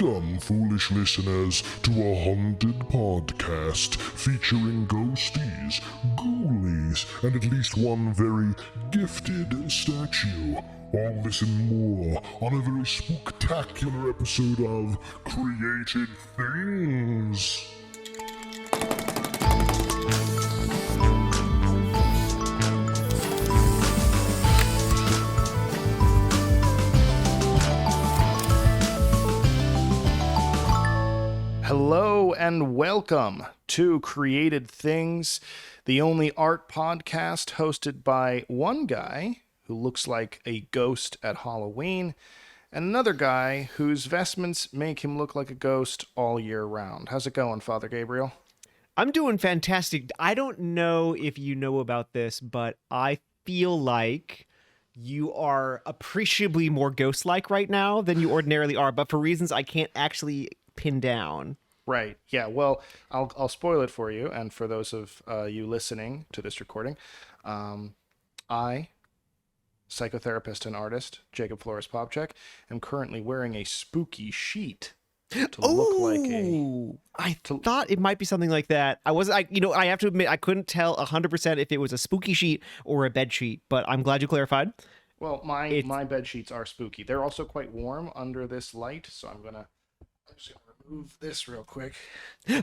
Welcome, foolish listeners, to a haunted podcast featuring ghosties, ghoulies, and at least one very gifted statue. All this and more on a very spooktacular episode of Created Things. Hello and welcome to Created Things, the only art podcast hosted by one guy who looks like a ghost at Halloween and another guy whose vestments make him look like a ghost all year round. How's it going, Father Gabriel? I'm doing fantastic. I don't know if you know about this, but I feel like you are appreciably more ghost-like right now than you ordinarily are, but for reasons I can't actually pin down. Right. Yeah. Well, I'll spoil it for you, and for those of you listening to this recording, I, psychotherapist and artist Jacob Flores Popchek, am currently wearing a spooky sheet to look like a. I thought it might be something like that. I have to admit, I couldn't tell 100% if it was a spooky sheet or a bed sheet, but I'm glad you clarified. Well, my bed sheets are spooky. They're also quite warm under this light, so I'm just gonna remove this real quick.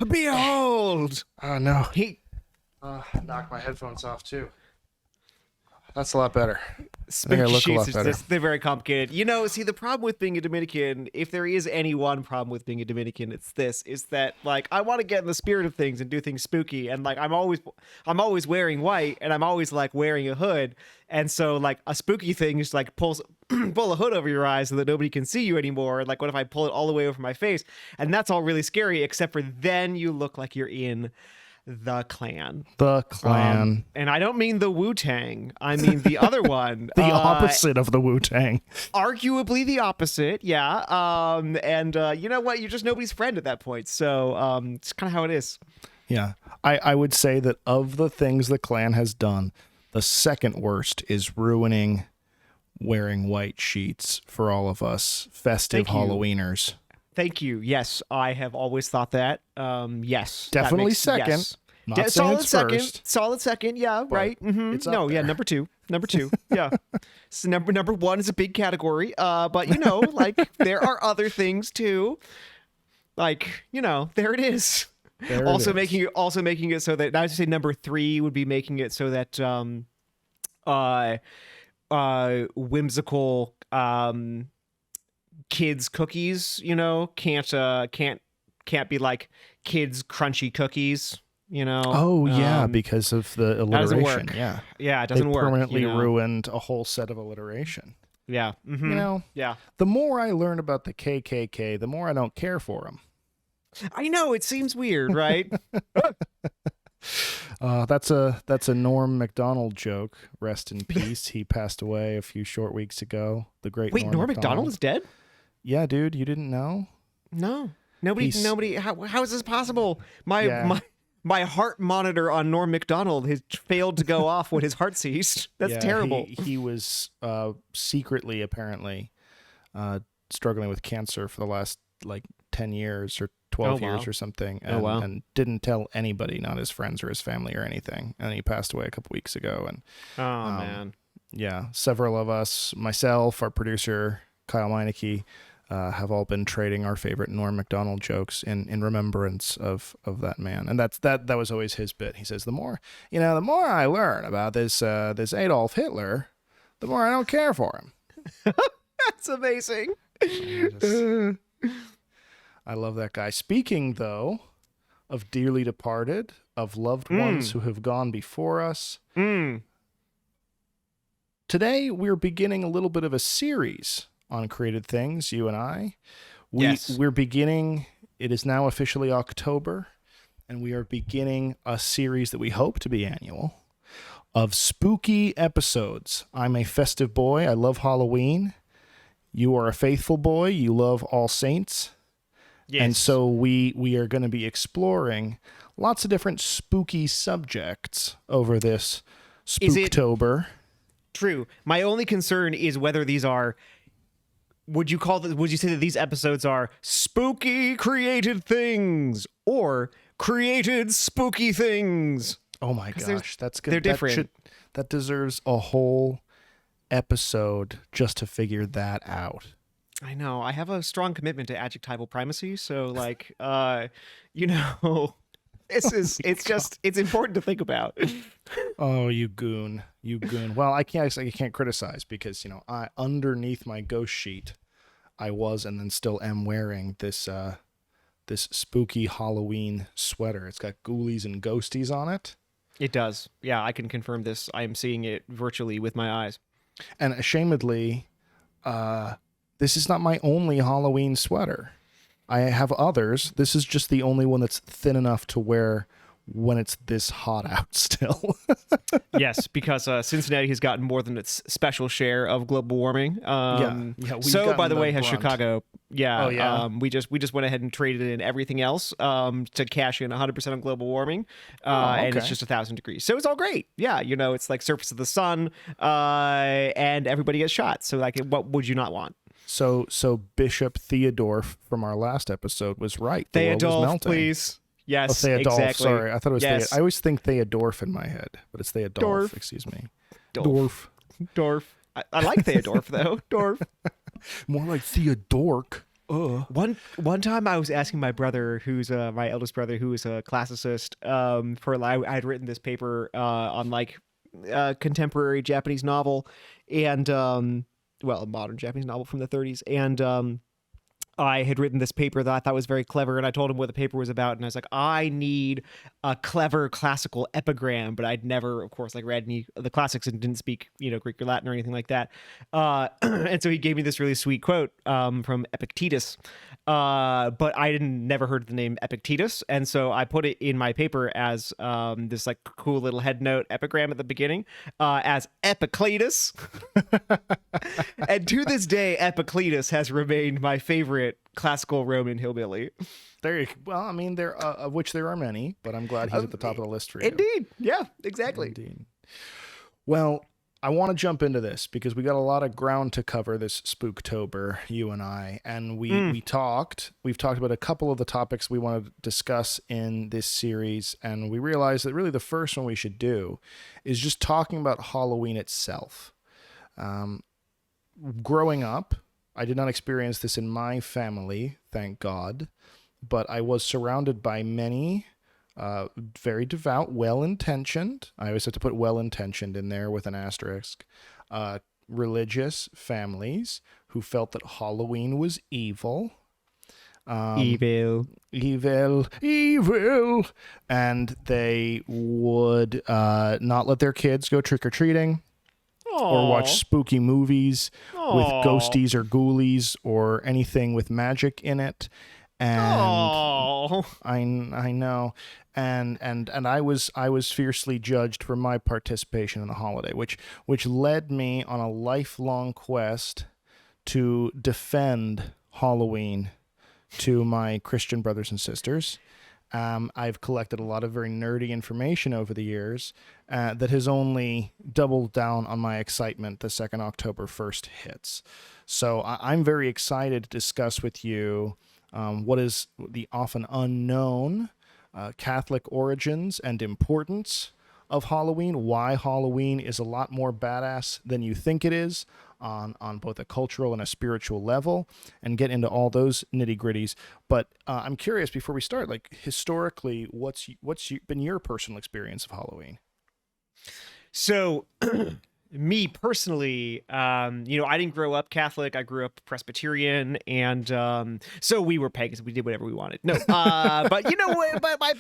Behold! Oh no, knocked my headphones off too. That's a lot better. Spooky sheets, they're very complicated. You know, see, the problem with being a Dominican, if there is any one problem with being a Dominican, it's this, is that, like, I want to get in the spirit of things and do things spooky, and, like, I'm always wearing white, and I'm always, like, wearing a hood, and so, like, a spooky thing is, like, pull a hood over your eyes so that nobody can see you anymore. Like, what if I pull it all the way over my face? And that's all really scary, except for then you look like you're in the Klan. The Klan. And I don't mean the Wu-Tang. I mean the other one. The opposite of the Wu-Tang. Arguably the opposite, yeah. And you know what? You're just nobody's friend at that point. So it's kind of how it is. Yeah. I would say that of the things the Klan has done, the second worst is ruining wearing white sheets for all of us festive Halloweeners. Thank you. Yes, I have always thought that. Yes. Definitely second. Yes. Not saying it's first. Solid second. Yeah, but right. Mm-hmm. It's up there. Number two. Yeah. So number one is a big category. But you know, like there are other things too. Like, you know, there it is. Making it so that, now to say number three would be making it so that whimsical kids cookies, you know, can't be like kids crunchy cookies, you know. Oh yeah, because of the alliteration. Yeah, it doesn't work. Permanently ruined a whole set of alliteration. Yeah. Mm-hmm. You know. Yeah. The more I learn about the KKK, the more I don't care for them. I know, it seems weird, right? That's a Norm Macdonald joke. Rest in peace. He passed away a few short weeks ago. The great Norm Macdonald is dead? Yeah, dude, you didn't know? No. Nobody. How is this possible? My heart monitor on Norm Macdonald has failed to go off when his heart ceased. That's terrible. He was secretly, apparently, struggling with cancer for the last 10 years or 12 years or something, and didn't tell anybody, not his friends or his family or anything. And he passed away a couple weeks ago. And man, yeah, several of us, myself, our producer Kyle Meineke, have all been trading our favorite Norm Macdonald jokes in remembrance of that man. And that was always his bit. He says, the more I learn about this Adolf Hitler, the more I don't care for him. That's amazing. I love that guy. Speaking, though, of dearly departed, of loved ones who have gone before us, today we're beginning a little bit of a series on Created Things, you and I. We're beginning, it is now officially October, and we are beginning a series that we hope to be annual of spooky episodes. I'm a festive boy. I love Halloween. You are a faithful boy. You love All Saints. Yes. And so we are going to be exploring lots of different spooky subjects over this Spooktober. True. My only concern is whether these are would you say that these episodes are spooky created things or created spooky things? Oh my gosh, that's good. They're different. That deserves a whole episode just to figure that out. I know. I have a strong commitment to adjectival primacy, so like it's important to think about. Oh, you goon. Well, I can't criticize because, I underneath my ghost sheet, I was and then still am wearing this spooky Halloween sweater. It's got ghoulies and ghosties on it. It does. Yeah, I can confirm this. I am seeing it virtually with my eyes. And ashamedly, this is not my only Halloween sweater. I have others. This is just the only one that's thin enough to wear when it's this hot out still. Yes, because Cincinnati has gotten more than its special share of global warming. So, by the way, has Chicago. Yeah. Oh, yeah. We just went ahead and traded in everything else to cash in 100% on global warming. And it's just 1,000 degrees. So it's all great. Yeah. It's like surface of the sun and everybody gets shot. So like, what would you not want? So Bishop Theodore from our last episode was right. The world was melting. Please. Yes, Theodolf, exactly. Sorry, I thought it was yes. I always think Theodorf in my head, but it's Theodolf. Excuse me. Dorf. I like Theodorf though. Dorf. More like Theodork. One time I was asking my brother, who's my eldest brother, who is a classicist, I had written this paper on like contemporary Japanese novel and a modern Japanese novel from the 30s, and I had written this paper that I thought was very clever, and I told him what the paper was about, and I was like, I need a clever classical epigram, but I'd never, of course, like read any of the classics and didn't speak, Greek or Latin or anything like that. And so he gave me this really sweet quote from Epictetus, but I never heard the name Epictetus, and so I put it in my paper as this like cool little head note epigram at the beginning as Epicletus. And to this day, Epicletus has remained my favorite classical Roman hillbilly. There of which there are many, but I'm glad he's at the top of the list for you. Indeed. Yeah, exactly. Indeed. Well, I want to jump into this because we got a lot of ground to cover this Spooktober, you and I, and we've talked about a couple of the topics we want to discuss in this series, and we realized that really the first one we should do is just talking about Halloween itself. Growing up, I did not experience this in my family, thank God, but I was surrounded by many very devout, well-intentioned, I always have to put well-intentioned in there with an asterisk, religious families who felt that Halloween was evil. Evil. And they would not let their kids go trick-or-treating. Or watch spooky movies with ghosties or ghoulies or anything with magic in it. And I know. And I was fiercely judged for my participation in the holiday, which led me on a lifelong quest to defend Halloween to my Christian brothers and sisters. I've collected a lot of very nerdy information over the years that has only doubled down on my excitement the second October 1st hits. So I'm very excited to discuss with you what is the often unknown Catholic origins and importance of Halloween, why Halloween is a lot more badass than you think it is on both a cultural and a spiritual level, and get into all those nitty-gritties. But I'm curious, before we start, like historically, what's been your personal experience of Halloween? So, me personally, I didn't grow up Catholic. I grew up Presbyterian, and so we were pagans. We did whatever we wanted. No, but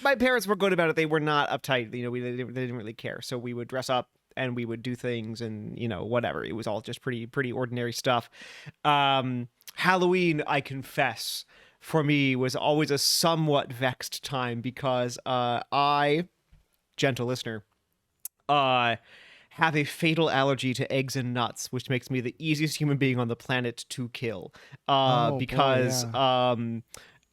my parents were good about it. They were not uptight. They didn't really care. So we would dress up and we would do things, and whatever. It was all just pretty ordinary stuff. Halloween, I confess, for me was always a somewhat vexed time because I, gentle listener, have a fatal allergy to eggs and nuts, which makes me the easiest human being on the planet to kill.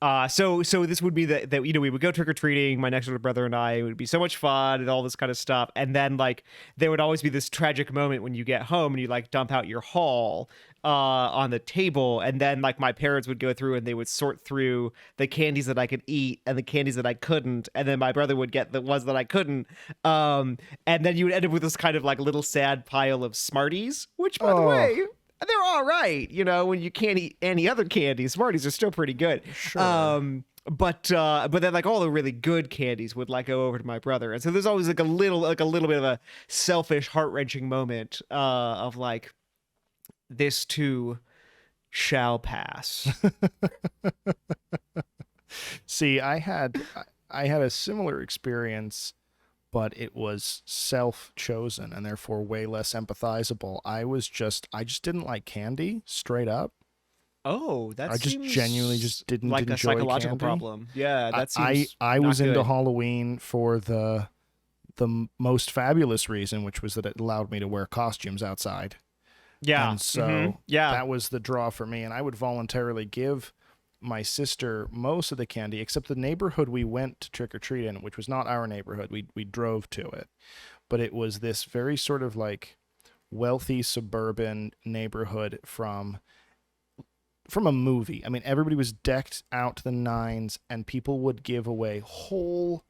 So this would be that we would go trick or treating, my next door brother and I. It would be so much fun and all this kind of stuff. And then like there would always be this tragic moment when you get home and you like dump out your haul on the table, and then like my parents would go through and they would sort through the candies that I could eat and the candies that I couldn't, and then my brother would get the ones that I couldn't. And then you would end up with this kind of like little sad pile of Smarties, which by the way, they're all right, when you can't eat any other candy. Smarties are still pretty good. Sure. But then like all the really good candies would like go over to my brother, and so there's always like a little bit of a selfish, heart-wrenching moment of like, this too shall pass. See, I had a similar experience, but it was self-chosen and therefore way less empathizable. I just didn't like candy, straight up. Oh, I just genuinely just didn't like enjoy a psychological candy. Problem. Yeah, that seems I was not into good. Halloween for the most fabulous reason, which was that it allowed me to wear costumes outside. Yeah. And so that was the draw for me. And I would voluntarily give my sister most of the candy, except the neighborhood we went to trick or treat in, which was not our neighborhood. We drove to it, but it was this very sort of like wealthy suburban neighborhood from a movie. I mean, everybody was decked out to the nines, and people would give away whole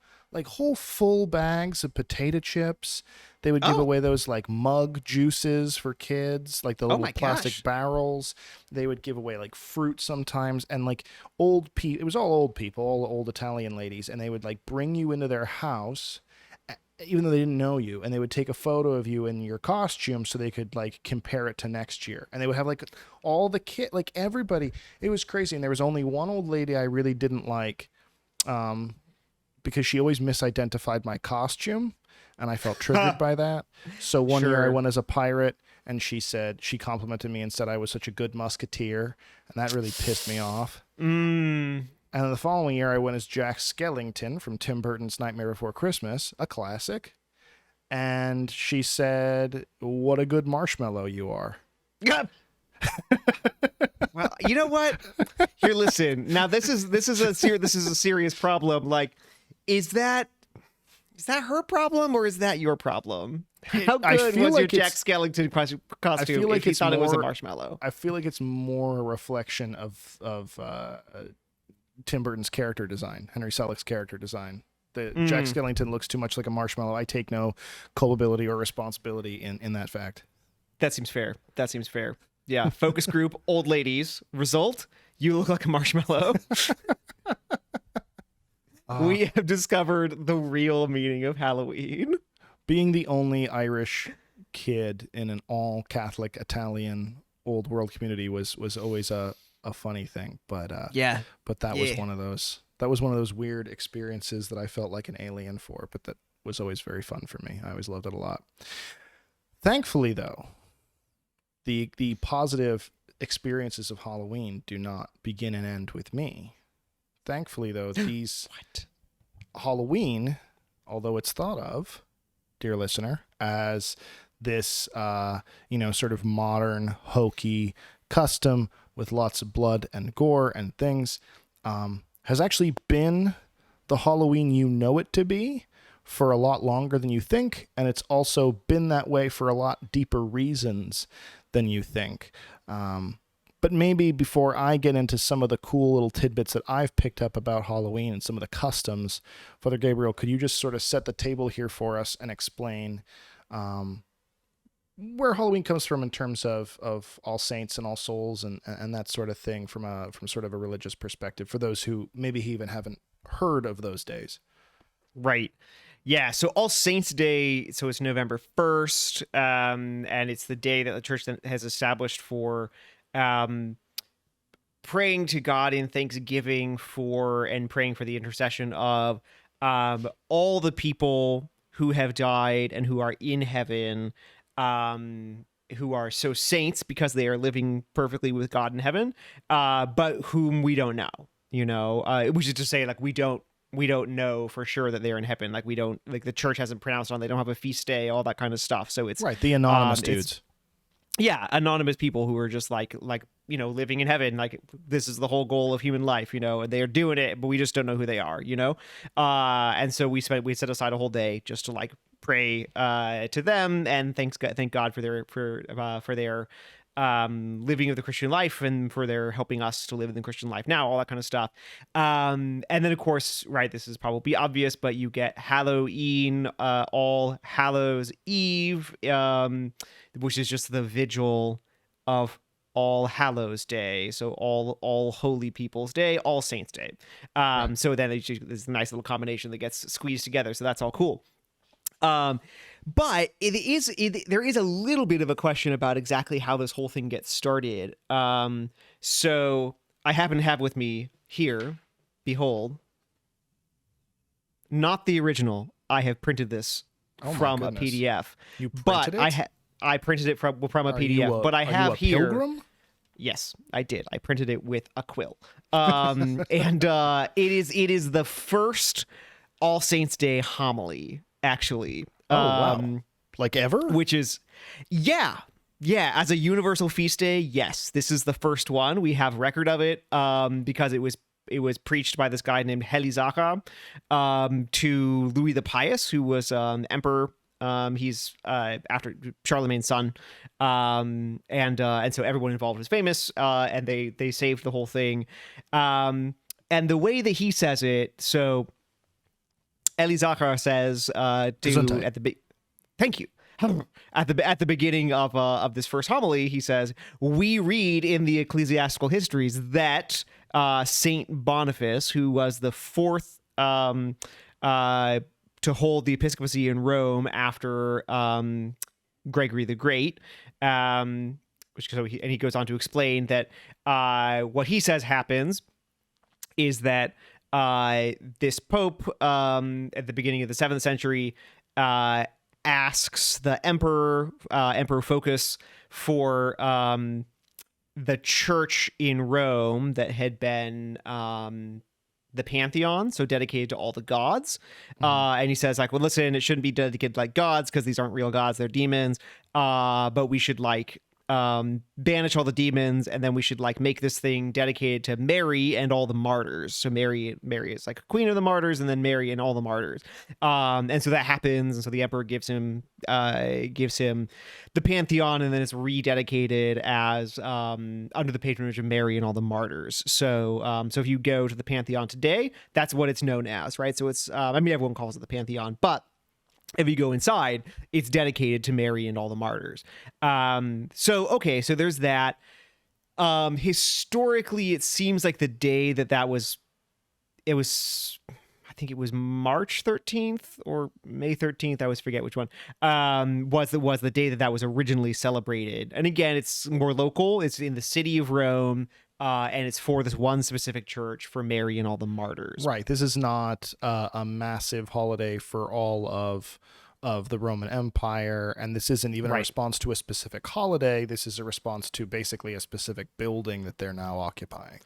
full bags of potato chips. They would give away those like mug juices for kids, like the little plastic barrels. They would give away like fruit sometimes, and like old people. It was all old people, all old Italian ladies, and they would like bring you into their house, even though they didn't know you, and they would take a photo of you in your costume so they could like compare it to next year. And they would have like all the kit, like everybody. It was crazy. And there was only one old lady I really didn't like, because she always misidentified my costume, and I felt triggered by that. So one year I went as a pirate, and she complimented me and said I was such a good musketeer, and that really pissed me off. And then the following year I went as Jack Skellington from Tim Burton's Nightmare Before Christmas, a classic. And she said, "What a good marshmallow you are." Well, you know what? Here, listen. Now this is a serious problem. Like, is that her problem or is that your problem? How good was your Jack Skellington costume if you thought it was a marshmallow? I feel like it's more a reflection of Tim Burton's character design, Henry Selick's character design. Jack Skellington looks too much like a marshmallow. I take no culpability or responsibility in that fact. That seems fair. Yeah. Focus group, old ladies. Result, you look like a marshmallow. We have discovered the real meaning of Halloween. Being the only Irish kid in an all Catholic Italian old world community was always a funny thing. But that was one of those. That was one of those weird experiences that I felt like an alien for, but that was always very fun for me. I always loved it a lot. Thankfully, though, the positive experiences of Halloween do not begin and end with me. Thankfully, though, these Halloween, although it's thought of, dear listener, as this sort of modern hokey custom with lots of blood and gore and things, has actually been the Halloween you know it to be for a lot longer than you think, and it's also been that way for a lot deeper reasons than you think. But maybe before I get into some of the cool little tidbits that I've picked up about Halloween and some of the customs, Father Gabriel, could you just sort of set the table here for us and explain where Halloween comes from in terms of All Saints and All Souls and that sort of thing from sort of a religious perspective for those who maybe even haven't heard of those days? Right. Yeah, so All Saints Day, so it's November 1st, and it's the day that the church has established for praying to God in thanksgiving for and praying for the intercession of all the people who have died and who are in heaven, who are so saints because they are living perfectly with God in heaven, but whom we don't know, which is to say, like, we don't know for sure that they're in heaven. Like, we don't, like, the church hasn't pronounced on, they don't have a feast day, all that kind of stuff. So it's right. The anonymous dudes. Yeah. Anonymous people who are just like living in heaven, like this is the whole goal of human life, and they're doing it, but we just don't know who they are, and so we set aside a whole day just to like pray to them and thank God for their living of the Christian life and for their helping us to live in the Christian life now, all that kind of stuff. And then of course, right, this is probably obvious, but you get Halloween, All Hallows Eve, which is just the vigil of All Hallows Day, so all Holy People's Day, All Saints Day. So then there's a nice little combination that gets squeezed together, so that's all cool. But there is a little bit of a question about exactly how this whole thing gets started. So I happen to have with me here, behold, not the original. I have printed this from a PDF. You printed it? I printed it from a PDF, but I have here. Pilgrim? Yes, I did. I printed it with a quill. And it is the first All Saints Day homily, actually. Wow. Like ever? Which is, yeah, as a universal feast day, yes. This is the first one. We have record of it because it was preached by this guy named Helizacha to Louis the Pious, who was emperor. He's after Charlemagne's son, and so everyone involved was famous, and they saved the whole thing. And the way that he says it, so Helizacha says thank you. At the beginning of this first homily, he says, "We read in the ecclesiastical histories that Saint Boniface, who was the fourth to hold the episcopacy in Rome after Gregory the Great," and he goes on to explain that what he says happens is that this Pope at the beginning of the 7th century asks the Emperor Phocas for the church in Rome that had been the pantheon, so dedicated to all the gods. And he says, like, well, listen, it shouldn't be dedicated like gods because these aren't real gods, they're demons. But we should like banish all the demons, and then we should like make this thing dedicated to Mary and all the martyrs. So Mary is like queen of the martyrs, and then Mary and all the martyrs. And so that happens, and so the emperor gives him the pantheon, and then it's rededicated as under the patronage of Mary and all the martyrs. So if you go to the pantheon today, that's what it's known as, right? So it's everyone calls it the pantheon, but if you go inside, it's dedicated to Mary and all the martyrs. So there's that. Historically, it seems like the day that was, I think it was March 13th or May 13th. I always forget which one, was the day that was originally celebrated. And again, it's more local. It's in the city of Rome. And it's for this one specific church for Mary and all the martyrs. Right. This is not a massive holiday for all of the Roman Empire, and this isn't even a response to a specific holiday. This is a response to basically a specific building that they're now occupying.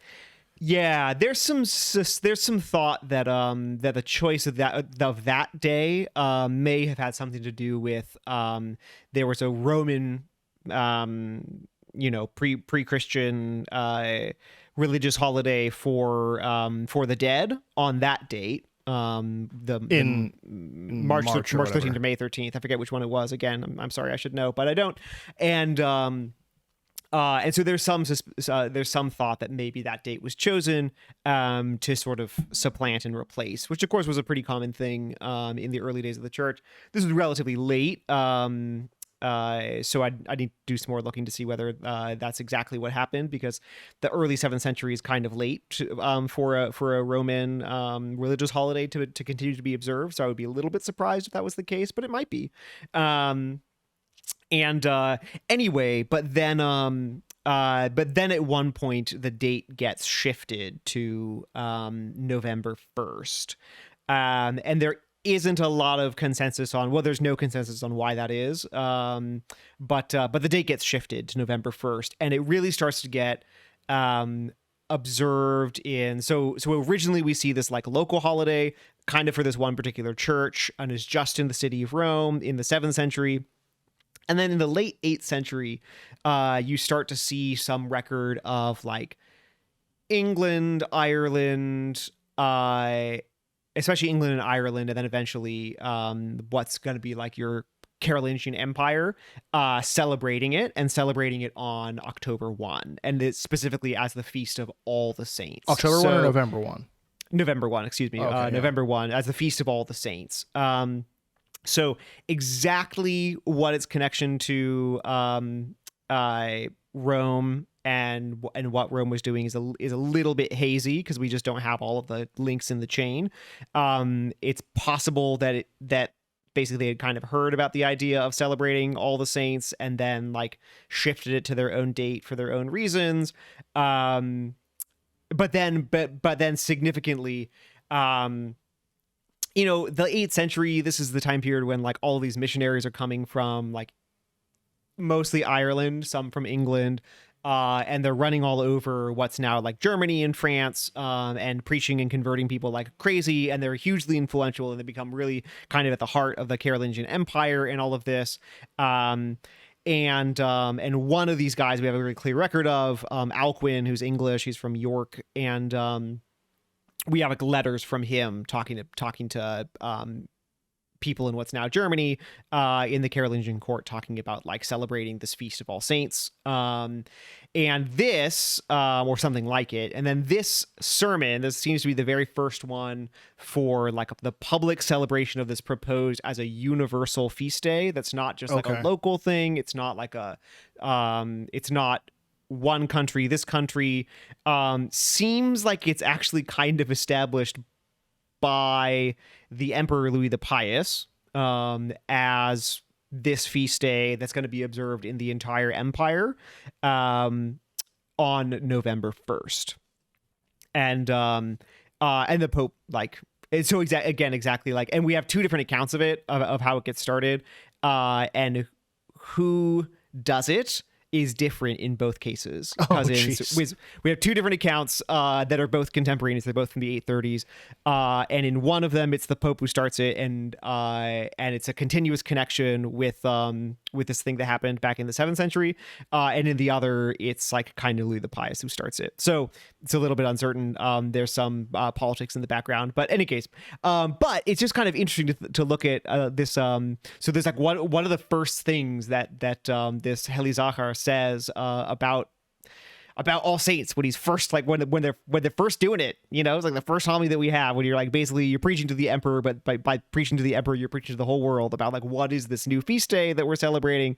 Yeah, there's some thought that that the choice of that day may have had something to do with there was a Roman pre-Christian religious holiday for the dead on that date. In March 13th to May 13th. I forget which one it was. Again, I'm sorry, I should know, but I don't. And so there's some thought that maybe that date was chosen to sort of supplant and replace, which of course was a pretty common thing in the early days of the church. This was relatively late. So I need to do some more looking to see whether that's exactly what happened, because the early 7th century is kind of late for a Roman religious holiday to continue to be observed. So I would be a little bit surprised if that was the case, but it might be. Anyway, but then at one point the date gets shifted to November 1st, and there isn't a lot of consensus on, there's no consensus on why that is. But the date gets shifted to November 1st, and it really starts to get observed in, so originally we see this like local holiday kind of for this one particular church, and is just in the city of Rome in the 7th century. And then in the late 8th century, you start to see some record of like England, Ireland, especially England and Ireland, and then eventually what's going to be like your Carolingian Empire, celebrating it on October 1, and it's specifically as the Feast of All the Saints. October 1 or November 1? November 1, excuse me. Okay, November 1 as the Feast of All the Saints. So exactly what its connection to Rome and what Rome was doing is a little bit hazy, because we just don't have all of the links in the chain. It's possible that basically they had kind of heard about the idea of celebrating all the saints and then like shifted it to their own date for their own reasons. But then significantly, the 8th century, this is the time period when like all these missionaries are coming from like mostly Ireland, some from England, and they're running all over what's now like Germany and France, and preaching and converting people like crazy, and they're hugely influential, and they become really kind of at the heart of the Carolingian Empire and all of this. And one of these guys we have a very clear record of, Alcuin, who's English, he's from York, and we have like letters from him talking to people in what's now Germany, in the Carolingian court, talking about like celebrating this Feast of All Saints, and this, or something like it. And then this sermon, this seems to be the very first one for like the public celebration of this proposed as a universal feast day. That's not just like a local thing. It's not like it's not one country. This country seems like it's actually kind of established by the Emperor Louis the Pious, as this feast day that's going to be observed in the entire empire, on November 1st. And the Pope, like, so exactly like, and we have two different accounts of it, of how it gets started, and who does it is different in both cases. We have two different accounts that are both contemporaneous. They're both from the 830s, and in one of them, it's the Pope who starts it, and it's a continuous connection with this thing that happened back in the 7th century, and in the other, it's like kind of Louis the Pious who starts it. So it's a little bit uncertain. There's some politics in the background, but in any case, but it's just kind of interesting to look at this. So there's like one of the first things that this Heli Zachar says about All Saints when he's first, like when they're first doing it, it's like the first homily that we have, when you're like basically you're preaching to the emperor, but by preaching to the emperor, you're preaching to the whole world about like what is this new feast day that we're celebrating.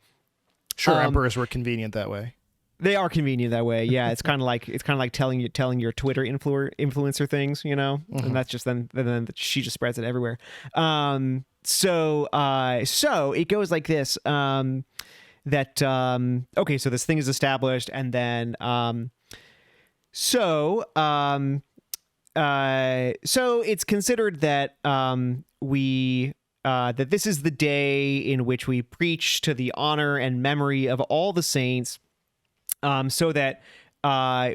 Sure, emperors were convenient that way. They are convenient that way. Yeah, it's kind of like telling your Twitter influencer things, Mm-hmm. and that's just then she just spreads it everywhere. So it goes like this. Okay, so this thing is established, and then so it's considered that that this is the day in which we preach to the honor and memory of all the saints, so that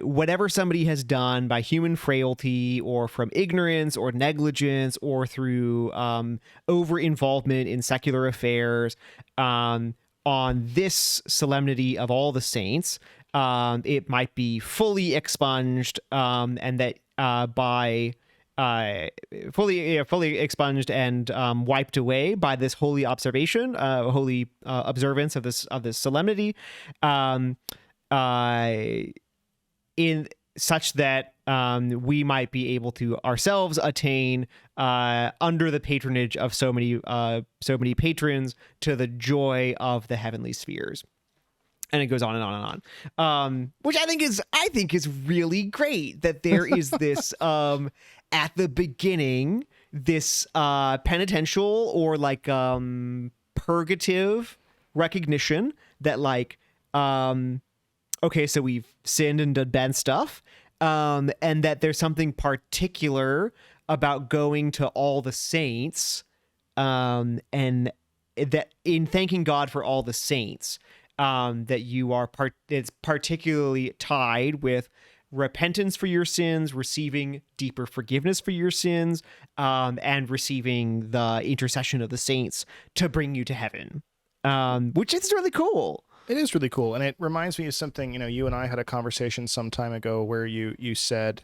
whatever somebody has done by human frailty or from ignorance or negligence or through over involvement in secular affairs, on this solemnity of all the saints, it might be fully expunged, and that by fully expunged and wiped away by this holy observation, holy observance of this solemnity, in such that we might be able to ourselves attain, under the patronage of so many patrons, to the joy of the heavenly spheres. And it goes on and on and on, which I think is really great, that there is this at the beginning, this penitential or like purgative recognition that like, okay, so we've sinned and done bad stuff, and that there's something particular about going to all the saints, and that in thanking God for all the saints, that you are it's particularly tied with repentance for your sins, receiving deeper forgiveness for your sins, and receiving the intercession of the saints to bring you to heaven. which is really cool. It is really cool. And it reminds me of something, you and I had a conversation some time ago where you said,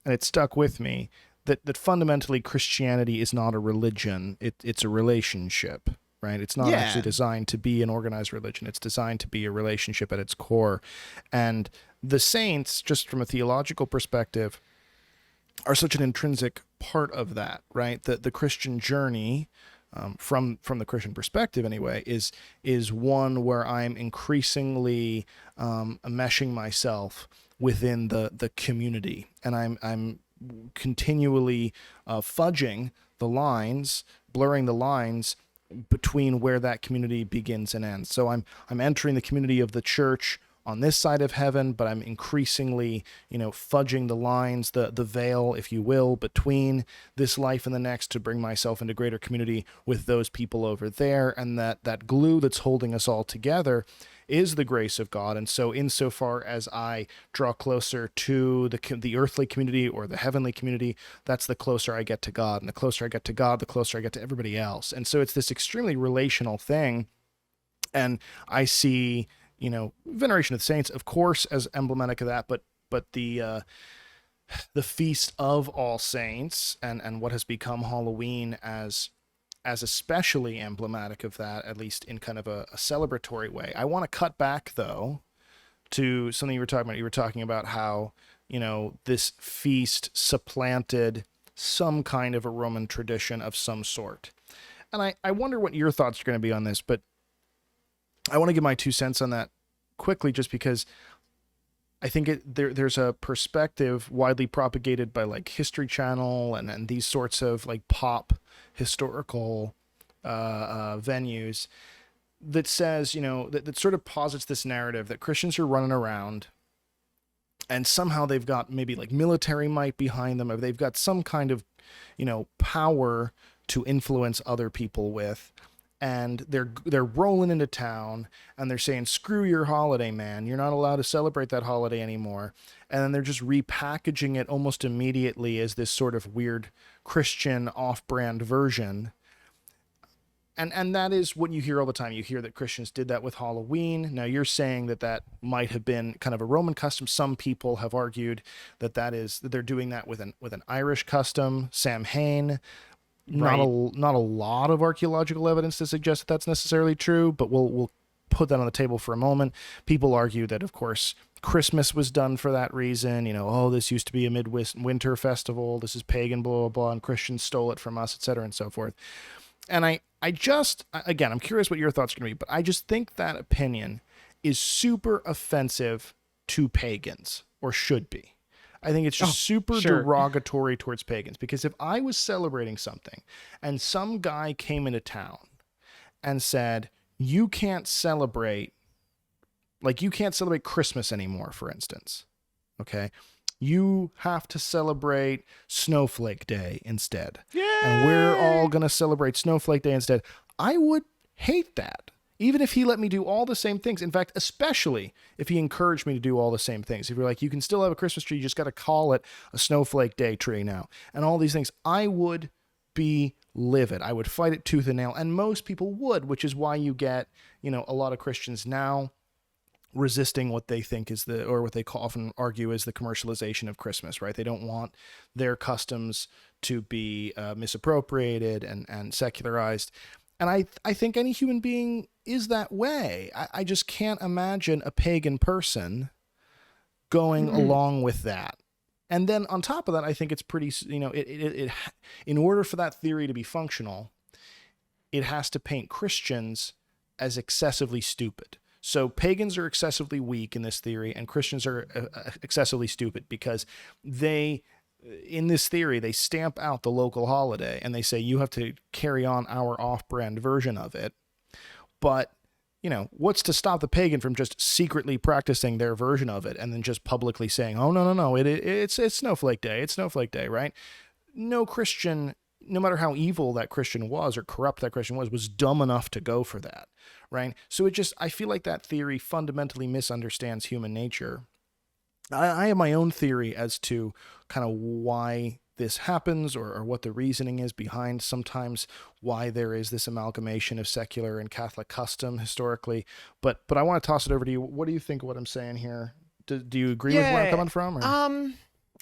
and it stuck with me, that fundamentally Christianity is not a religion. It's a relationship, right? It's not actually designed to be an organized religion. It's designed to be a relationship at its core. And the saints, just from a theological perspective, are such an intrinsic part of that, right? The Christian journey, from the Christian perspective anyway, is one where I'm increasingly meshing myself within the community, and I'm continually fudging the lines, blurring the lines between where that community begins and ends. So I'm entering the community of the church on this side of heaven, but I'm increasingly, fudging the lines, the veil, if you will, between this life and the next to bring myself into greater community with those people over there. And that glue that's holding us all together is the grace of God. And so insofar as I draw closer to the earthly community or the heavenly community, that's the closer I get to God. And the closer I get to God, the closer I get to everybody else. And so it's this extremely relational thing. And I see, veneration of the saints, of course, as emblematic of that, but the feast of all saints and what has become Halloween as especially emblematic of that, at least in kind of a celebratory way. I want to cut back though to something you were talking about. You were talking about how, this feast supplanted some kind of a Roman tradition of some sort. And I wonder what your thoughts are going to be on this, but I want to give my 2 cents on that quickly, just because I think there's a perspective widely propagated by like History Channel and these sorts of like pop historical venues that says, that sort of posits this narrative that Christians are running around and somehow they've got maybe like military might behind them, or they've got some kind of, power to influence other people with. And they're rolling into town and they're saying, screw your holiday, man. You're not allowed to celebrate that holiday anymore. And then they're just repackaging it almost immediately as this sort of weird Christian off-brand version. And that is what you hear all the time. You hear that Christians did that with Halloween. Now you're saying that might have been kind of a Roman custom. Some people have argued that they're doing that with an Irish custom. Sam Hain. Not a lot of archaeological evidence to suggest that that's necessarily true, but we'll put that on the table for a moment. People argue that, of course, Christmas was done for that reason. This used to be a midwinter festival. This is pagan, blah, blah, blah, and Christians stole it from us, et cetera, and so forth. And again, I'm curious what your thoughts are going to be, but I just think that opinion is super offensive to pagans, or should be. I think it's just super derogatory towards pagans, because if I was celebrating something and some guy came into town and said, you can't celebrate Christmas anymore, for instance, okay? You have to celebrate Snowflake Day instead. Yay! And we're all going to celebrate Snowflake Day instead. I would hate that. Even if he let me do all the same things. In fact, especially if he encouraged me to do all the same things. If you're like, you can still have a Christmas tree, you just got to call it a Snowflake Day tree now. And all these things, I would be livid. I would fight it tooth and nail. And most people would, which is why you get, a lot of Christians now resisting what they think is what they often argue is the commercialization of Christmas, right? They don't want their customs to be misappropriated and secularized. And I think any human being is that way. I just can't imagine a pagan person going along with that. And then on top of that, I think it's pretty, in order for that theory to be functional, it has to paint Christians as excessively stupid. So pagans are excessively weak in this theory, and Christians are excessively stupid because in this theory, they stamp out the local holiday and they say, you have to carry on our off-brand version of it. But, what's to stop the pagan from just secretly practicing their version of it and then just publicly saying, oh, no, it's Snowflake Day. It's Snowflake Day, right? No Christian, no matter how evil that Christian was or corrupt that Christian was dumb enough to go for that, right? So I feel like that theory fundamentally misunderstands human nature. I have my own theory as to kind of why this happens, or what the reasoning is behind sometimes why there is this amalgamation of secular and Catholic custom historically. But I want to toss it over to you. What do you think of what I'm saying here? Do you agree with where I'm coming from? Or?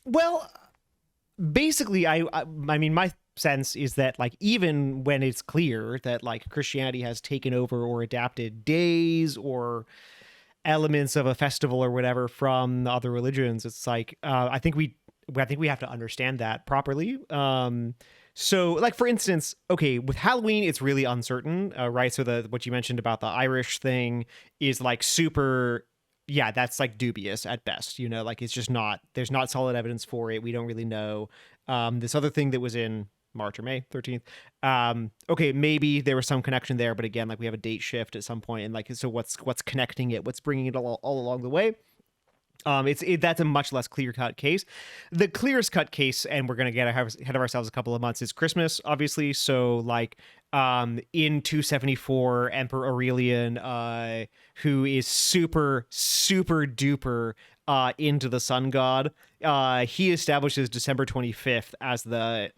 Well, basically, I mean, my sense is that, like, even when it's clear that, like, Christianity has taken over or adapted days or elements of a festival or whatever from other religions, it's like, I think we have to understand that properly. So, like, for instance, okay, with Halloween, it's really uncertain, right? So what you mentioned about the Irish thing is, like, super, yeah, that's, like, dubious at best, you know, like, it's just not, there's not solid evidence for it. We don't really know. This other thing that was in March or May 13th. Okay, maybe there was some connection there, but again, like, we have a date shift at some point, and, like, so what's connecting it? What's bringing it all along the way? That's a much less clear-cut case. The clearest cut case, and we're gonna get ahead of ourselves a couple of months, is Christmas, obviously. So, like, in 274, Emperor Aurelian, who is super duper into the sun god, he establishes December 25th as the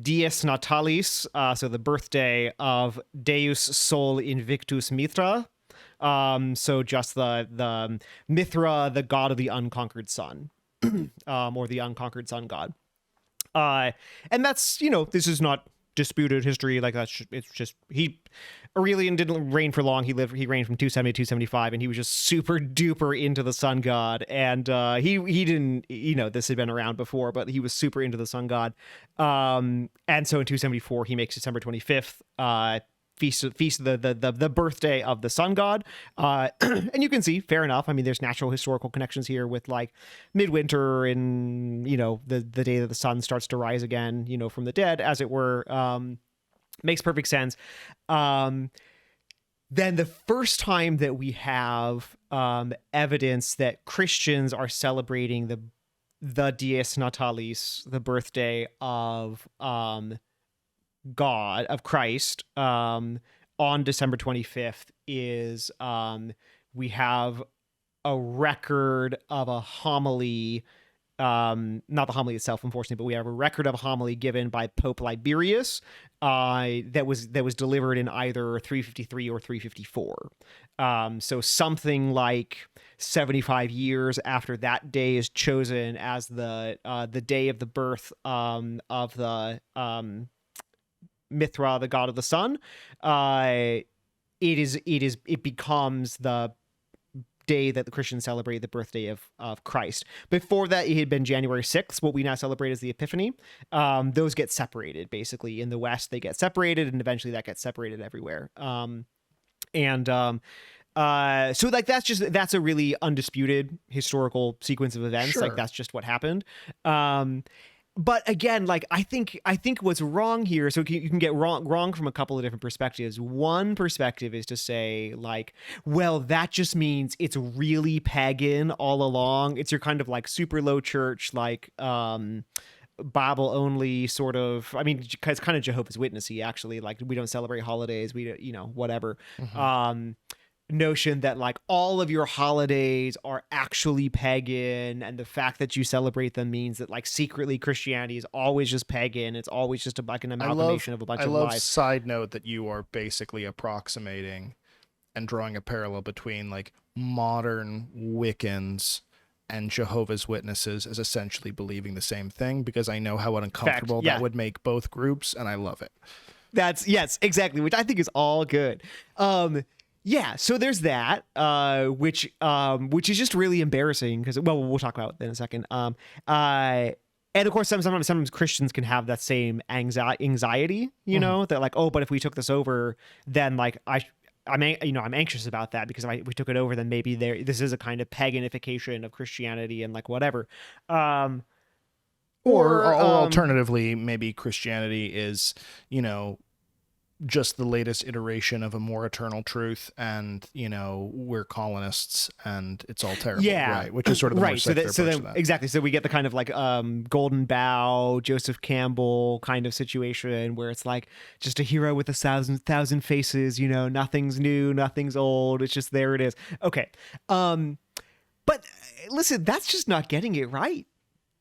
Dies Natalis, so the birthday of Deus Sol Invictus Mithra. So just the Mithra, the god of the unconquered sun, or the unconquered sun god. And that's, you know, this is not disputed history. Like, it's just, Aurelian didn't reign for long. He reigned from 270 to 275, and he was just super duper into the sun god. And he didn't, you know, this had been around before, but he was super into the sun god. And so in 274, he makes December 25th, feast of the birthday of the sun god. And you can see, fair enough, I mean, there's natural historical connections here with, like, midwinter and, you know, the day that the sun starts to rise again, you know, from the dead, as it were. Makes perfect sense. Then the first time that we have evidence that Christians are celebrating the Dies Natalis, the birthday of God, of Christ, on December 25th, is we have a record of a homily, not the homily itself, unfortunately, but we have a record of a homily given by Pope Liberius, that was delivered in either 353 or 354. So something like 75 years after that day is chosen as the day of the birth of the Mithra, the god of the sun, it becomes the day that the Christians celebrate the birthday of Christ. Before that, it had been January 6th, what we now celebrate as the Epiphany. Those get separated, basically. In the West, they get separated, and eventually that gets separated everywhere. So, like, that's a really undisputed historical sequence of events. Sure. Like, that's just what happened. But again, like, I think what's wrong here, so you can get wrong from a couple of different perspectives. One perspective is to say, like, well, that just means it's really pagan all along. It's your kind of, like, super low church, like, Bible only sort of, I mean, it's kind of Jehovah's Witnessy, actually. Like, we don't celebrate holidays, we, you know, whatever. Mm-hmm. Notion that, like, all of your holidays are actually pagan, and the fact that you celebrate them means that, like, secretly Christianity is always just pagan. It's always just like an amalgamation of a bunch of lies. I love, side note, that you are basically approximating and drawing a parallel between, like, modern Wiccans and Jehovah's Witnesses as essentially believing the same thing, because I know how uncomfortable that would make both groups, and I love it. Yes, exactly, which I think is all good. Yeah, so there's that, which is just really embarrassing, because, well, we'll talk about that in a second. And of course, sometimes Christians can have that same anxiety, you know, that, like, oh, but if we took this over, then, like, I'm anxious about that, because if we took it over, then maybe this is a kind of paganification of Christianity and, like, whatever. Or alternatively, maybe Christianity is, you know, just the latest iteration of a more eternal truth, and, you know, we're colonists and it's all terrible, right? Which is sort of the more secular approach to that. Exactly. So we get the kind of, like, Golden Bough, Joseph Campbell kind of situation, where it's like just a hero with 1,000 faces, you know, nothing's new, nothing's old, it's just, there it is. Okay. But listen, that's just not getting it right.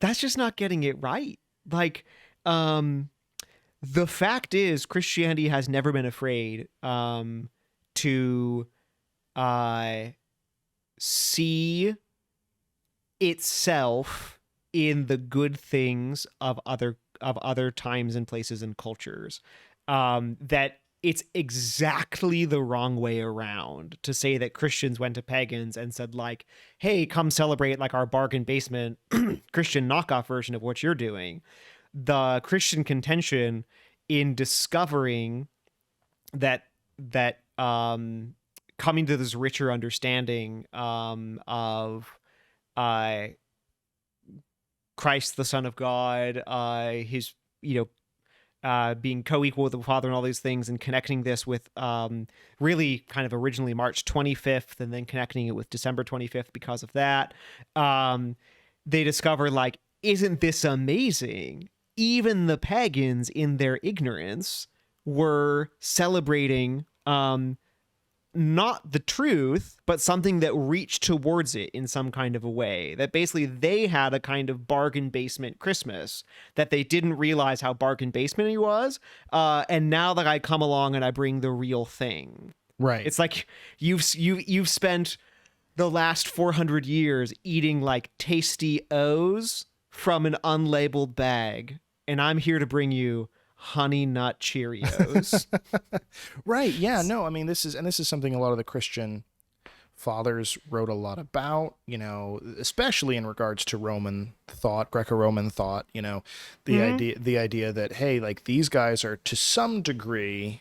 That's just not getting it right. like, the fact is Christianity has never been afraid to see itself in the good things of other times and places and cultures. That it's exactly the wrong way around to say that Christians went to pagans and said, like, hey, come celebrate like our bargain basement Christian knockoff version of what you're doing. The Christian contention in discovering that coming to this richer understanding of Christ, the Son of God, his, being co-equal with the Father and all these things, and connecting this with really kind of originally March 25th and then connecting it with December 25th because of that. They discover, like, isn't this amazing? Even the pagans in their ignorance were celebrating not the truth, but something that reached towards it in some kind of a way. That basically they had a kind of bargain basement Christmas that they didn't realize how bargain basement it was. And now that I come along and I bring the real thing. Right. It's like you've spent the last 400 years eating like tasty O's from an unlabeled bag, and I'm here to bring you Honey Nut Cheerios. Right. Yeah. No, I mean, this is something a lot of the Christian fathers wrote a lot about, especially in regards to Roman thought, Greco-Roman thought, the idea that, hey, like, these guys are to some degree,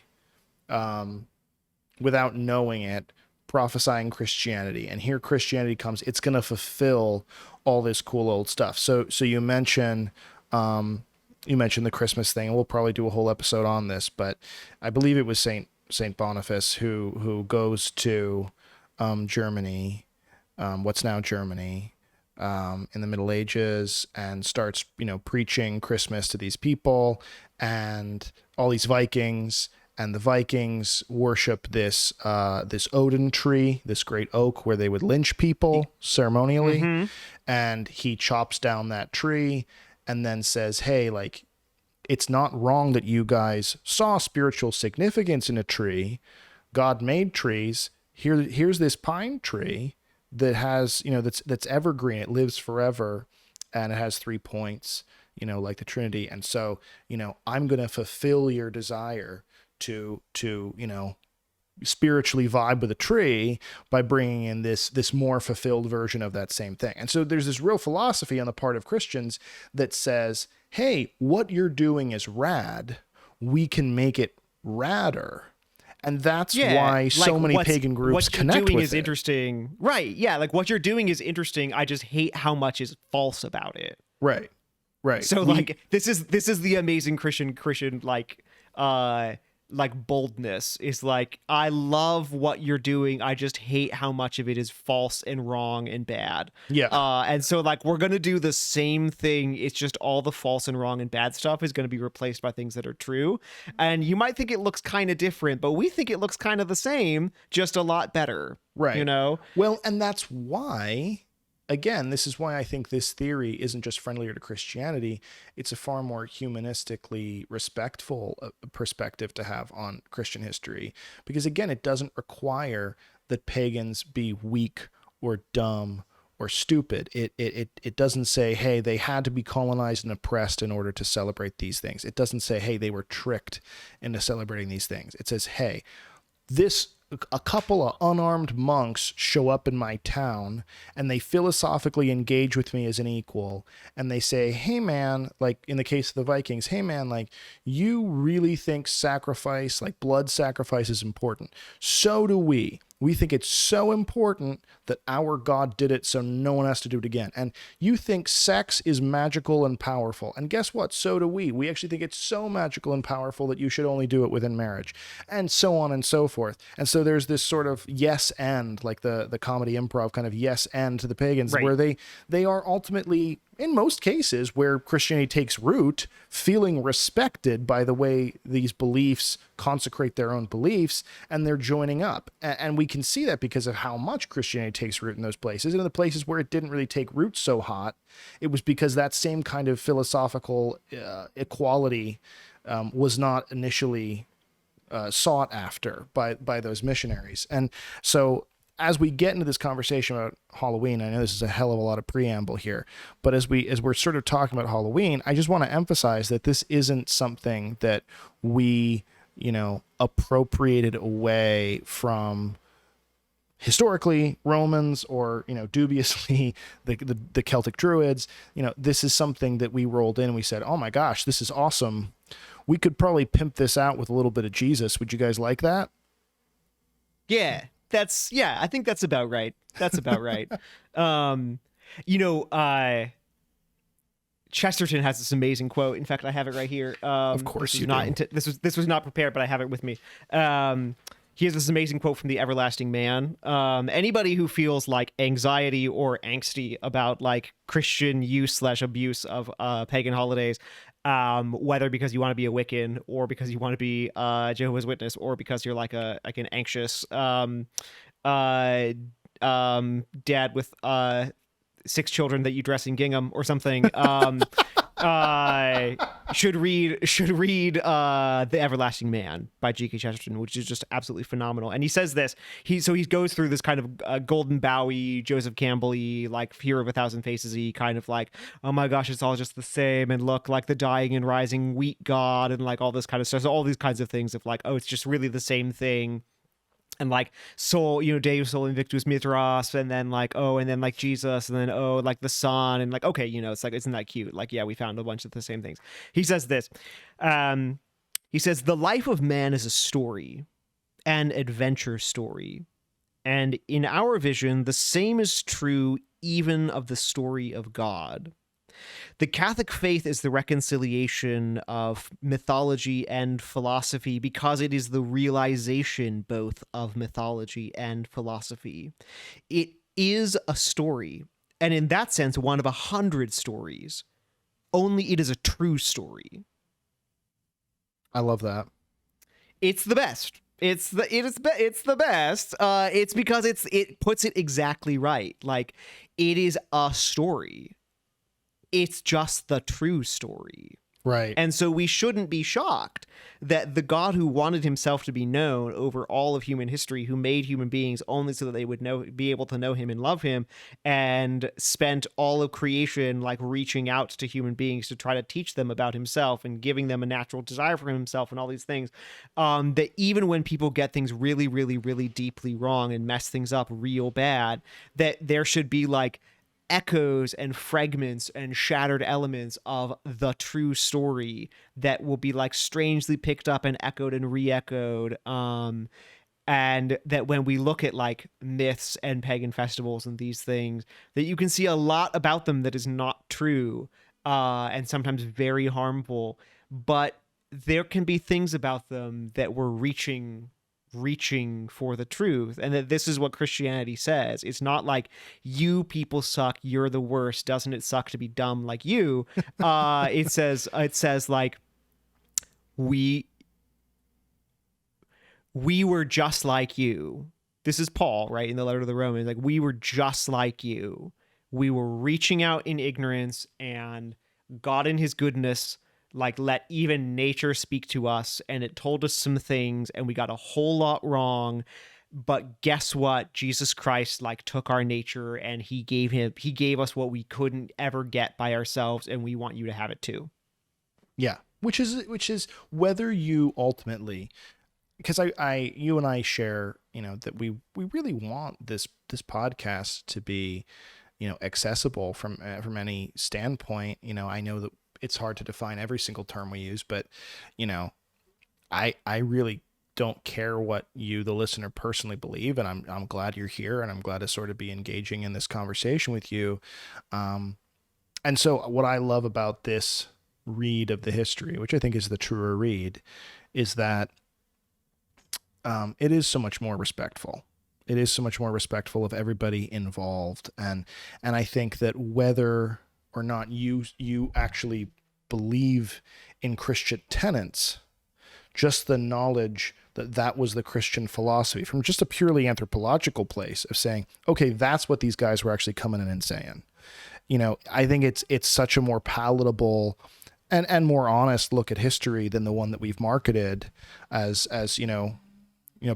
without knowing it, prophesying Christianity, and here Christianity comes, it's going to fulfill all this cool old stuff. So you mentioned the Christmas thing, and we'll probably do a whole episode on this, but I believe it was Saint Boniface who goes to Germany, what's now Germany, in the Middle Ages, and starts preaching Christmas to these people and all these Vikings. And the Vikings worship this Odin tree, this great oak where they would lynch people ceremonially. Mm-hmm. And he chops down that tree and then says, hey, like, it's not wrong that you guys saw spiritual significance in a tree. God made trees. Here's this pine tree that has, that's evergreen. It lives forever. And it has 3 points, like the Trinity. And so, I'm going to fulfill your desire to spiritually vibe with a tree by bringing in this more fulfilled version of that same thing. And so there's this real philosophy on the part of Christians that says, hey, what you're doing is rad. We can make it radder. And that's why so many pagan groups connect with it. What you're doing is interesting. Right. Yeah. Like, what you're doing is interesting. I just hate how much is false about it. Right. Right. So this is the amazing Christian, like boldness is like, I love what you're doing. I just hate how much of it is false and wrong and bad. Yeah. And so, like, we're going to do the same thing. It's just all the false and wrong and bad stuff is going to be replaced by things that are true. And you might think it looks kind of different, but we think it looks kind of the same, just a lot better. Right. Well, and that's why, again, this is why I think this theory isn't just friendlier to Christianity. It's a far more humanistically respectful perspective to have on Christian history. Because, again, it doesn't require that pagans be weak or dumb or stupid. It doesn't say, hey, they had to be colonized and oppressed in order to celebrate these things. It doesn't say, hey, they were tricked into celebrating these things. It says, hey, a couple of unarmed monks show up in my town and they philosophically engage with me as an equal. And they say, hey man, like in the case of the Vikings, hey man, like, you really think sacrifice, like blood sacrifice, is important. So do we. We think it's so important that our God did it so no one has to do it again. And you think sex is magical and powerful. And guess what? So do we. We actually think it's so magical and powerful that you should only do it within marriage. And so on and so forth. And so there's this sort of yes and, like the comedy improv kind of yes and to the pagans, right, where they are ultimately in most cases where Christianity takes root, feeling respected by the way these beliefs consecrate their own beliefs, and they're joining up. And we can see that because of how much Christianity takes root in those places. And in the places where it didn't really take root so hot, it was because that same kind of philosophical equality was not initially sought after by those missionaries. And so as we get into this conversation about Halloween, I know this is a hell of a lot of preamble here, but as we're sort of talking about Halloween, I just want to emphasize that this isn't something that we, appropriated away from historically Romans or, dubiously the Celtic Druids. This is something that we rolled in and we said, oh my gosh, this is awesome. We could probably pimp this out with a little bit of Jesus. Would you guys like that? Yeah. I think that's about right. That's about right. Chesterton has this amazing quote. In fact, I have it right here. Of course you do. This was not prepared, but I have it with me. He has this amazing quote from the Everlasting Man. Anybody who feels like anxiety or angsty about like Christian use/abuse of pagan holidays, whether because you want to be a Wiccan or because you want to be a Jehovah's Witness or because you're like an anxious dad with 6 children that you dress in gingham or something, should read The Everlasting Man by G.K. Chesterton, which is just absolutely phenomenal. And he says this, he goes through this kind of Golden Bowie, Joseph Campbell-y, like Hero of a Thousand Faces-y kind of like, oh my gosh, it's all just the same, and look, like the dying and rising wheat god, and like all this kind of stuff. So all these kinds of things of like, oh, it's just really the same thing. And like soul, Deus Sol Invictus Mithras, and then like, oh, and then like Jesus, and then oh, like the sun, and like, okay, it's like, isn't that cute? Like, yeah, we found a bunch of the same things. He says this. He says, the life of man is a story, an adventure story. And in our vision, the same is true even of the story of God. The Catholic faith is the reconciliation of mythology and philosophy because it is the realization both of mythology and philosophy. It is a story, and in that sense, one of 100 stories. Only it is a true story. I love that. It's the best. It's the best. It's because it puts it exactly right. Like, it is a story. It's just the true story. Right. And so we shouldn't be shocked that the God who wanted himself to be known over all of human history, who made human beings only so that they would be able to know him and love him, and spent all of creation like reaching out to human beings to try to teach them about himself and giving them a natural desire for himself and all these things, that even when people get things really, really, really deeply wrong and mess things up real bad, that there should be like echoes and fragments and shattered elements of the true story that will be like strangely picked up and echoed and re-echoed, and that when we look at like myths and pagan festivals and these things, that you can see a lot about them that is not true, and sometimes very harmful, but there can be things about them that we're reaching for the truth, and that this is what Christianity says. It's not like, you people suck, you're the worst, doesn't it suck to be dumb like you? It says like, we were just like you. This is Paul, right, in the letter to the Romans. Like, we were just like you. We were reaching out in ignorance, and God in his goodness like let even nature speak to us, and it told us some things, and we got a whole lot wrong. But guess what? Jesus Christ like took our nature, and he gave us what we couldn't ever get by ourselves, and we want you to have it too. Yeah, which is whether you ultimately, because you and I share, that we really want this podcast to be, accessible from any standpoint. I know that it's hard to define every single term we use, but I really don't care what you, the listener, personally believe, and I'm glad you're here, and I'm glad to sort of be engaging in this conversation with you. And so what I love about this read of the history, which I think is the truer read, is that it is so much more respectful. It is so much more respectful of everybody involved, and I think that whether or not you actually believe in Christian tenets, just the knowledge that that was the Christian philosophy from just a purely anthropological place of saying, okay, that's what these guys were actually coming in and saying. You know, I think it's such a more palatable and more honest look at history than the one that we've marketed as you know,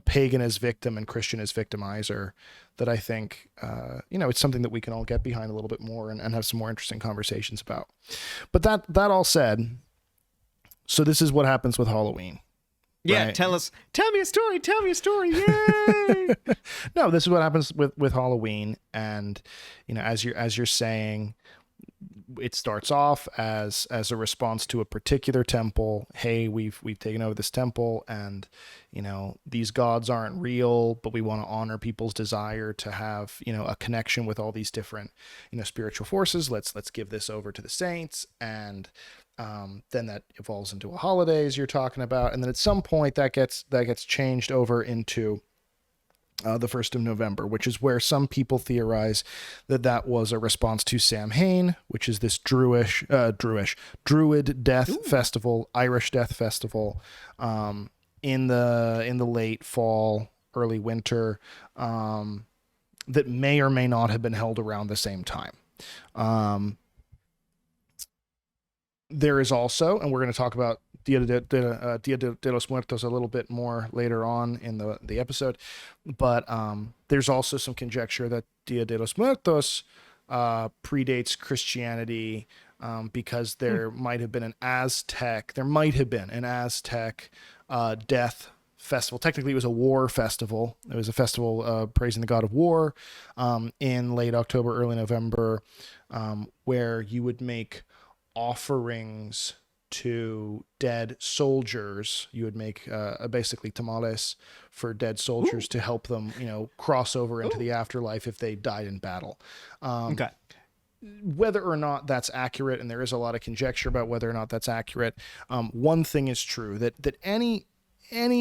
pagan as victim and Christian as victimizer, that I think, it's something that we can all get behind a little bit more and have some more interesting conversations about. But that all said, so this is what happens with Halloween. Yeah, right? tell me a story, yay! No, this is what happens with Halloween. And, as you're saying, it starts off as a response to a particular temple. Hey, we've taken over this temple, and these gods aren't real, but we want to honor people's desire to have a connection with all these different spiritual forces. Let's give this over to the saints, and then that evolves into a holiday, as you're talking about, and then at some point that gets changed over into the 1st of November, which is where some people theorize that was a response to Samhain, which is this Druid death festival, Irish death festival, in the late fall, early winter, that may or may not have been held around the same time. There is also, and we're going to talk about Dia de los Muertos a little bit more later on in the episode, but there's also some conjecture that Dia de los Muertos predates Christianity, because there might have been an Aztec death festival. Technically, it was a war festival. It was a festival praising the god of war in late October, early November, where you would make offerings to dead soldiers. You would make basically tamales for dead soldiers to help them, cross over into the afterlife if they died in battle. Okay. Whether or not that's accurate, and there is a lot of conjecture about whether or not that's accurate, one thing is true, that any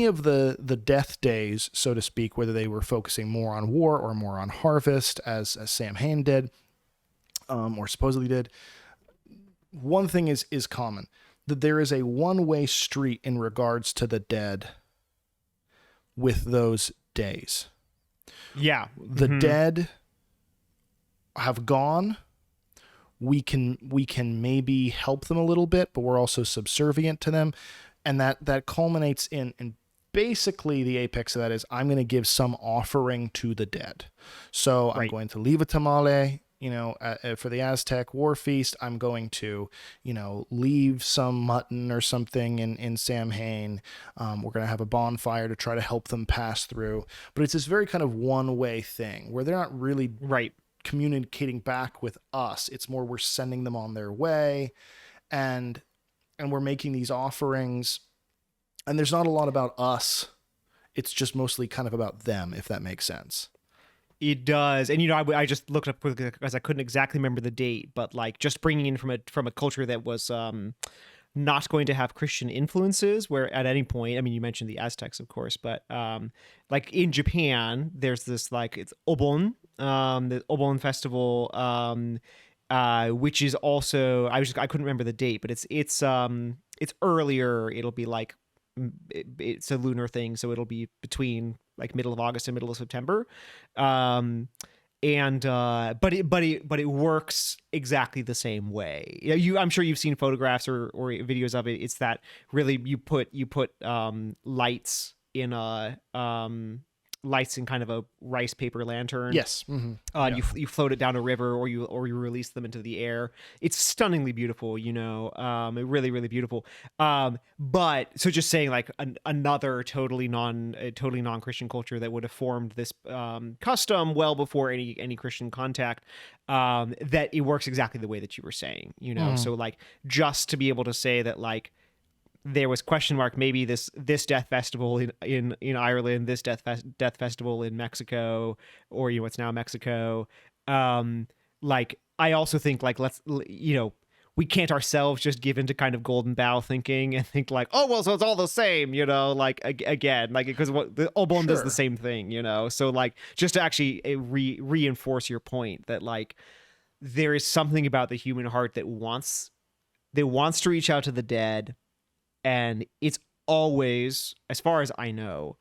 of the death days, so to speak, whether they were focusing more on war or more on harvest, as Samhain did, or supposedly did, one thing is common, that there is a one-way street in regards to the dead with those days. Yeah. The dead have gone. We can maybe help them a little bit, but we're also subservient to them. And that culminates in basically the apex of that is, I'm going to give some offering to the dead. So I'm going to leave a tamale, for the Aztec war feast. I'm going to, leave some mutton or something in Samhain. We're going to have a bonfire to try to help them pass through. But it's this very kind of one-way thing where they're not really communicating back with us. It's more we're sending them on their way, and we're making these offerings. And there's not a lot about us. It's just mostly kind of about them, if that makes sense. It does. And, I just looked up because I couldn't exactly remember the date, but just bringing in from a culture that was not going to have Christian influences, where at any point, you mentioned the Aztecs, of course, but in Japan, there's this it's Obon, the Obon Festival, which is also, I couldn't remember the date, but it's earlier. It'll be it's a lunar thing, so it'll be between middle of August and middle of September, but it works exactly the same way. I'm sure you've seen photographs or videos of it. It's that really you put lights in kind of a rice paper lantern. Yes. Mm-hmm. You float it down a river, or you release them into the air. It's stunningly beautiful, really, really beautiful. But so just saying another totally non-Christian culture that would have formed this custom well before any Christian contact, that it works exactly the way that you were saying, So just to be able to say that there was question mark, maybe this death festival in Ireland, this death festival in Mexico, or what's now Mexico. I also think we can't ourselves just give into kind of golden bough thinking and think oh well, so it's all the same, again, because what the Obon does the same thing, so just to actually reinforce your point that there is something about the human heart that wants to reach out to the dead, and it's always, as far as I know,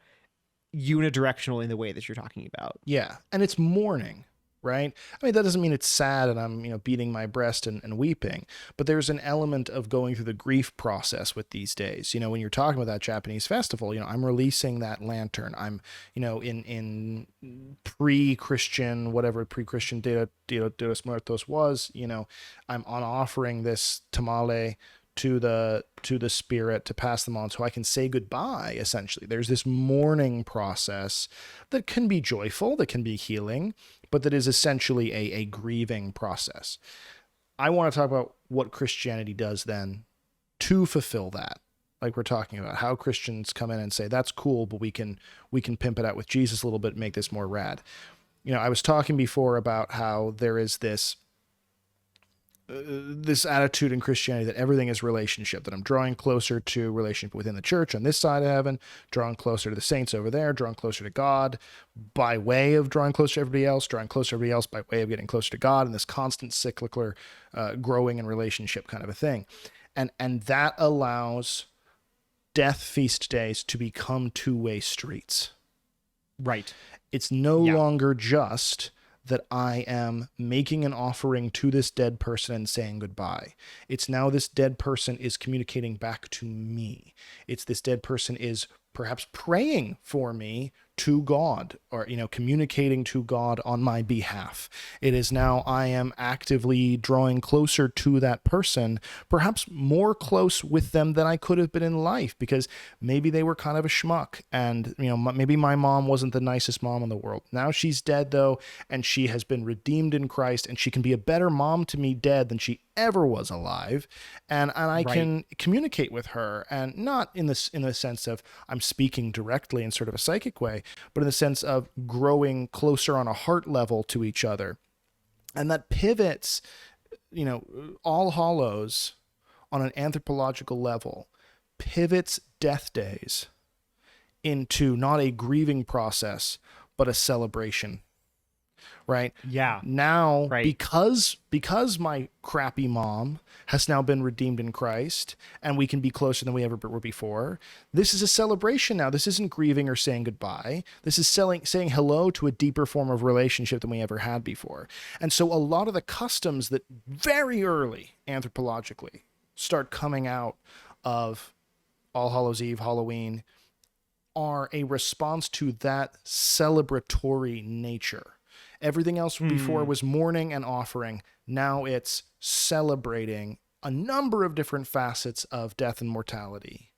unidirectional in the way that you're talking about. Yeah, and it's mourning, right? I mean, that doesn't mean it's sad and I'm, beating my breast and weeping, but there's an element of going through the grief process with these days. When you're talking about that Japanese festival, I'm releasing that lantern. I'm, in pre-Christian, whatever pre-Christian Dia de los Muertos was, I'm on offering this tamale to the spirit to pass them on so I can say goodbye. Essentially, there's this mourning process that can be joyful, that can be healing, but that is essentially a grieving process. I want to talk about what Christianity does then to fulfill that. Like we're talking about how Christians come in and say, that's cool, but we can pimp it out with Jesus a little bit and make this more rad. I was talking before about how there is this attitude in Christianity that everything is relationship, that I'm drawing closer to relationship within the church on this side of heaven, drawing closer to the saints over there, drawing closer to God by way of drawing closer to everybody else, drawing closer to everybody else by way of getting closer to God, and this constant cyclical growing in relationship kind of a thing. And that allows death feast days to become two-way streets. Right. It's no longer just that I am making an offering to this dead person and saying goodbye. It's now this dead person is communicating back to me. It's this dead person is perhaps praying for me to God, or, communicating to God on my behalf. It is now I am actively drawing closer to that person, perhaps more close with them than I could have been in life, because maybe they were kind of a schmuck, and, maybe my mom wasn't the nicest mom in the world. Now she's dead though, and she has been redeemed in Christ, and she can be a better mom to me dead than she ever was alive, and I can communicate with her, and not in the sense of I'm speaking directly in sort of a psychic way, but in the sense of growing closer on a heart level to each other. And that pivots, All Hallows on an anthropological level, pivots death days into not a grieving process, but a celebration. Right? Yeah. Now, because my crappy mom has now been redeemed in Christ, and we can be closer than we ever were before, this is a celebration now. This isn't grieving or saying goodbye. This is saying hello to a deeper form of relationship than we ever had before. And so a lot of the customs that very early anthropologically start coming out of All Hallows Eve, Halloween, are a response to that celebratory nature. Everything else before was mourning and offering. Now it's celebrating a number of different facets of death and mortality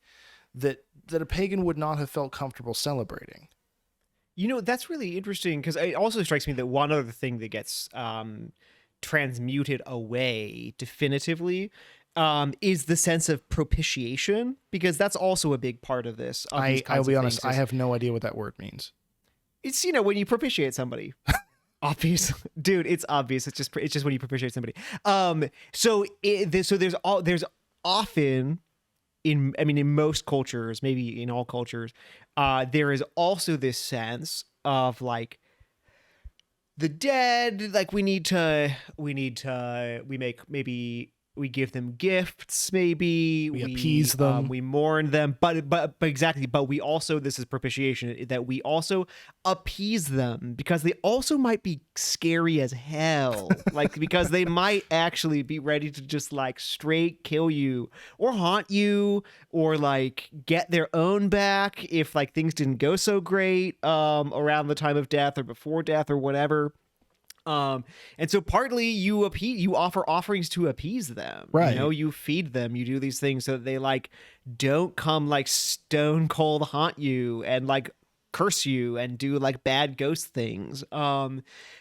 that a pagan would not have felt comfortable celebrating. That's really interesting, because it also strikes me that one other thing that gets transmuted away definitively is the sense of propitiation, because that's also a big part of this. I'll be honest, I have no idea what that word means. It's, when you propitiate somebody. Obvious, dude. It's obvious. It's just when you propitiate somebody. So there's often in most cultures, maybe in all cultures, there is also this sense of like the dead. Like we give them gifts, maybe we appease them, we mourn them, but exactly. But we also, this is propitiation, that we also appease them, because they also might be scary as hell, like because they might actually be ready to just like straight kill you or haunt you or like get their own back if like things didn't go so great around the time of death or before death or whatever. And so partly you offer offerings to appease them, right? You feed them, you do these things so that they like don't come like stone cold haunt you and like curse you and do like bad ghost things.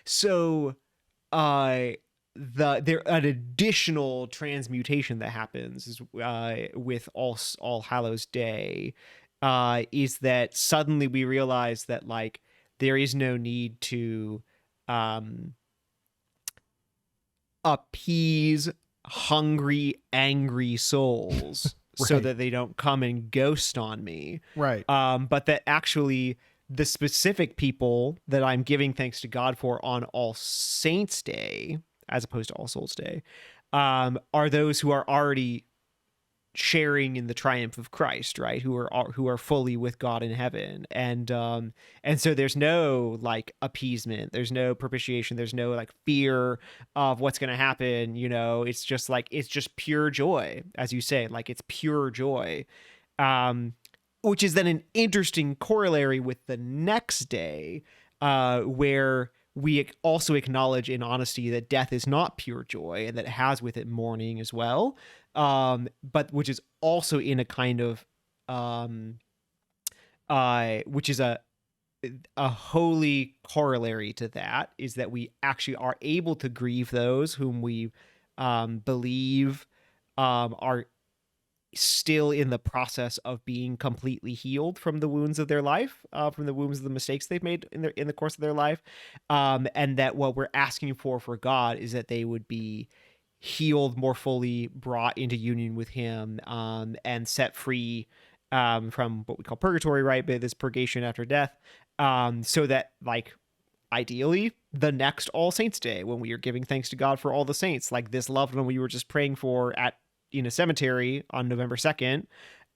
So there an additional transmutation that happens is, with All Hallows Day, is that suddenly we realize that like there is no need to appease hungry, angry souls so that they don't come and ghost on me. Right. But that actually the specific people that I'm giving thanks to God for on All Saints Day, as opposed to All Souls Day, are those who are already sharing in the triumph of Christ, right? Who are fully with God in heaven, and so there's no like appeasement, there's no propitiation, there's no like fear of what's going to happen. It's just like, it's just pure joy, as you say, like it's pure joy, which is then an interesting corollary with the next day, where we also acknowledge in honesty that death is not pure joy and that it has with it mourning as well. But which is also in a kind of, which is a holy corollary to that, is that we actually are able to grieve those whom we believe are still in the process of being completely healed from the wounds of their life, from the wounds of the mistakes they've made in the course of their life, and that what we're asking for God is that they would be healed more fully, brought into union with him, and set free from what we call purgatory, right? But this purgation after death, so that, like, ideally the next All Saints Day, when we are giving thanks to God for all the saints, like this loved one we were just praying for in a cemetery on November 2nd,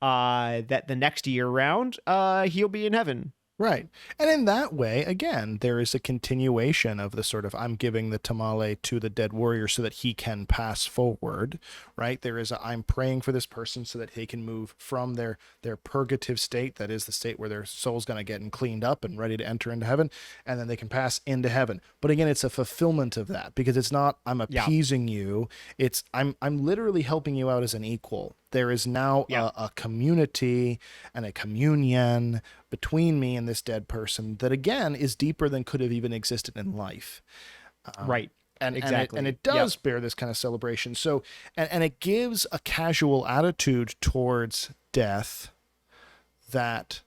that the next year round, he'll be in heaven. Right. And in that way, again, there is a continuation of the sort of, I'm giving the tamale to the dead warrior so that he can pass forward, right? There is I'm praying for this person so that they can move from their purgative state, that is the state where their soul's going to get cleaned up and ready to enter into heaven, and then they can pass into heaven. But again, it's a fulfillment of that, because it's not, I'm appeasing you. It's, I'm literally helping you out as an equal. There is now a community and a communion between me and this dead person that, again, is deeper than could have even existed in life. Right. And exactly. And it does bear this kind of celebration. So, and it gives a casual attitude towards death that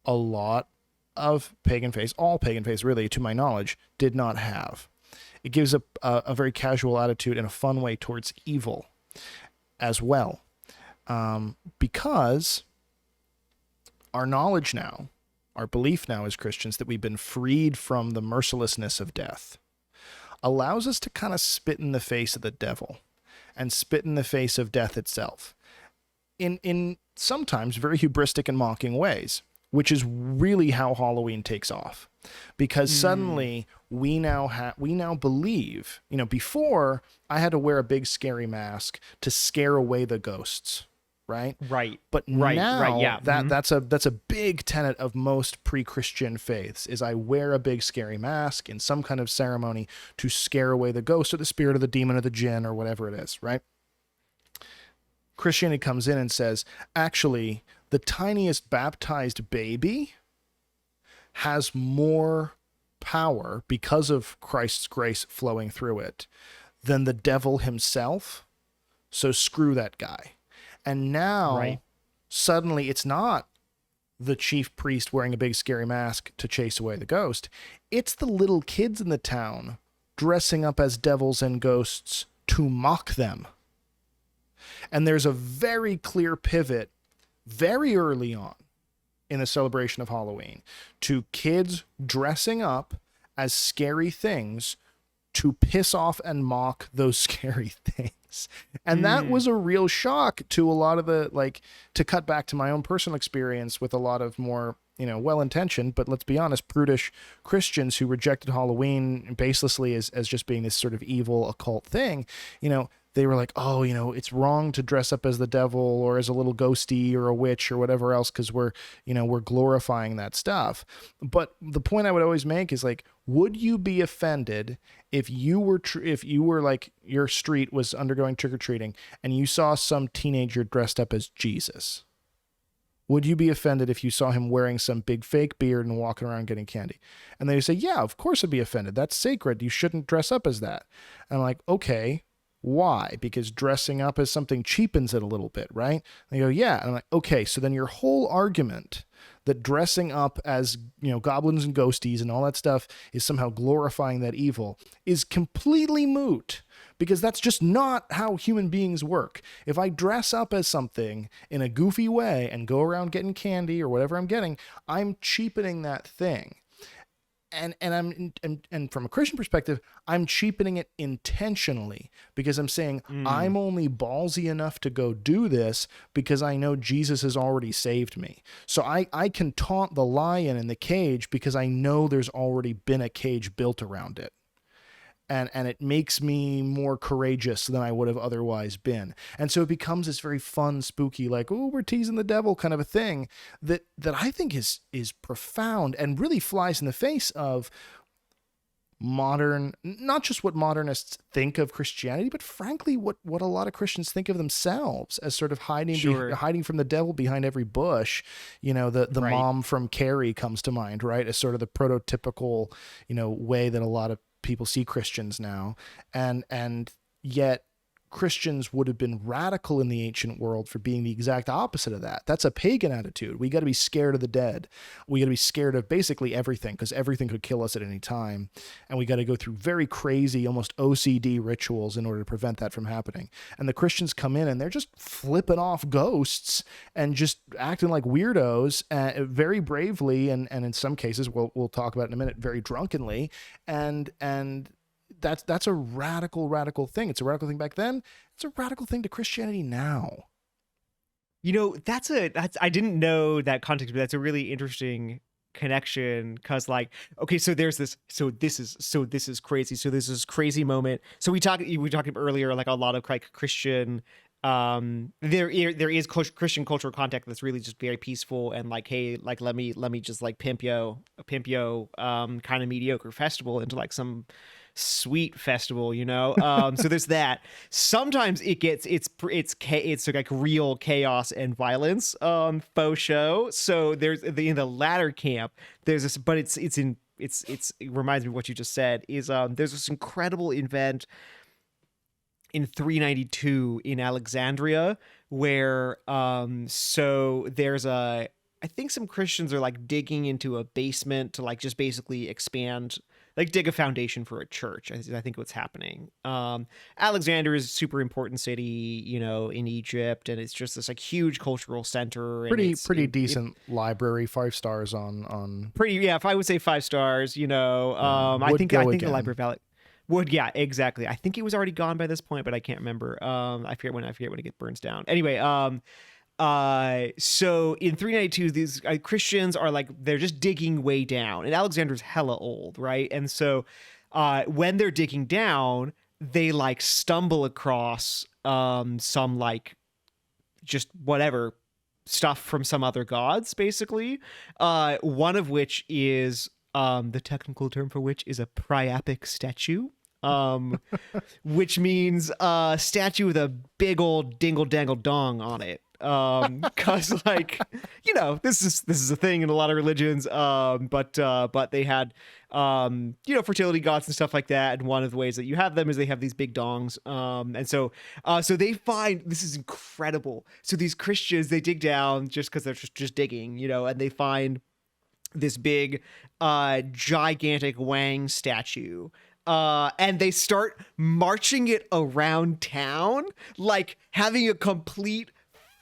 a lot of pagan faiths, all pagan faiths really, to my knowledge, did not have. It gives a very casual attitude and a fun way towards evil as well. Because our knowledge now, our belief now as Christians that we've been freed from the mercilessness of death, allows us to kind of spit in the face of the devil and spit in the face of death itself in sometimes very hubristic and mocking ways, which is really how Halloween takes off. Because suddenly we now believe, before I had to wear a big scary mask to scare away the ghosts. Right. But now that's a big tenet of most pre-Christian faiths, is I wear a big scary mask in some kind of ceremony to scare away the ghost or the spirit or the demon or the jinn or whatever it is. Right. Christianity comes in and says, actually, the tiniest baptized baby has more power because of Christ's grace flowing through it than the devil himself. So screw that guy. And now, suddenly, it's not the chief priest wearing a big scary mask to chase away the ghost. It's the little kids in the town dressing up as devils and ghosts to mock them. And there's a very clear pivot very early on in the celebration of Halloween to kids dressing up as scary things to piss off and mock those scary things. And that was a real shock to a lot of to cut back to my own personal experience with a lot of more, well-intentioned, but let's be honest, prudish Christians who rejected Halloween baselessly as just being this sort of evil occult thing. They were like, oh, it's wrong to dress up as the devil or as a little ghosty or a witch or whatever else, because we're glorifying that stuff. But the point I would always make is, like, would you be offended if you were like, your street was undergoing trick-or-treating and you saw some teenager dressed up as Jesus? Would you be offended if you saw him wearing some big fake beard and walking around getting candy? And they say, yeah, of course I'd be offended. That's sacred. You shouldn't dress up as that. And I'm like, okay. Why? Because dressing up as something cheapens it a little bit, right? They go, yeah. And I'm like, okay, so then your whole argument that dressing up as, goblins and ghosties and all that stuff is somehow glorifying that evil is completely moot, because that's just not how human beings work. If I dress up as something in a goofy way and go around getting candy or whatever I'm getting, I'm cheapening that thing. and from a Christian perspective, I'm cheapening it intentionally because I'm saying I'm only ballsy enough to go do this because I know Jesus has already saved me. So I can taunt the lion in the cage because I know there's already been a cage built around it. And it makes me more courageous than I would have otherwise been. And so it becomes this very fun, spooky, like, oh, we're teasing the devil kind of a thing that I think is profound and really flies in the face of modern, not just what modernists think of Christianity, but frankly, what a lot of Christians think of themselves as sort of hiding from the devil behind every bush. You know, the right. Mom from Carrie comes to mind, right? As sort of the prototypical, way that a lot of people see Christians now, and yet Christians would have been radical in the ancient world for being the exact opposite of that. That's a pagan attitude. We got to be scared of the dead. We got to be scared of basically everything because everything could kill us at any time. And we got to go through very crazy, almost OCD rituals in order to prevent that from happening. And the Christians come in and they're just flipping off ghosts and just acting like weirdos very bravely. And in some cases, we'll talk about in a minute, very drunkenly. And that's a radical thing. It's a radical thing back then. It's a radical thing to Christianity now. That's I didn't know that context, but that's a really interesting connection because okay, so there's this, so this is crazy. So there's this crazy moment. So we talked earlier, like a lot of Christian, there is Christian cultural context that's really just very peaceful and like, hey, like let me just like pimp yo kind of mediocre festival into like some sweet festival, so there's that. Sometimes it's like real chaos and violence, faux show. So there's in the latter camp there's this, but it reminds me of what you just said is there's this incredible event in 392 in Alexandria where so there's I think some Christians are like digging into a basement to like just basically expand, like dig a foundation for a church. I think what's happening. Alexandria is a super important city, in Egypt, and it's just this like huge cultural center. Pretty decent library, 5 stars on. Pretty, yeah. If I would say 5 stars, I think the Library of Alex would, yeah, exactly. I think it was already gone by this point, but I can't remember. I forget when it burns down. Anyway, so in 392, these Christians are like, they're just digging way down, and Alexander's hella old, right? And so when they're digging down, they like stumble across some like just whatever stuff from some other gods, basically. One of which is the technical term for which is a priapic statue. Which means a statue with a big old dingle dangle dong on it. Cause like, this is a thing in a lot of religions. But they had, fertility gods and stuff like that. And one of the ways that you have them is they have these big dongs. And so they find, this is incredible. So these Christians, they dig down just cause they're just digging, and they find this big, gigantic Wang statue. And they start marching it around town, like having a complete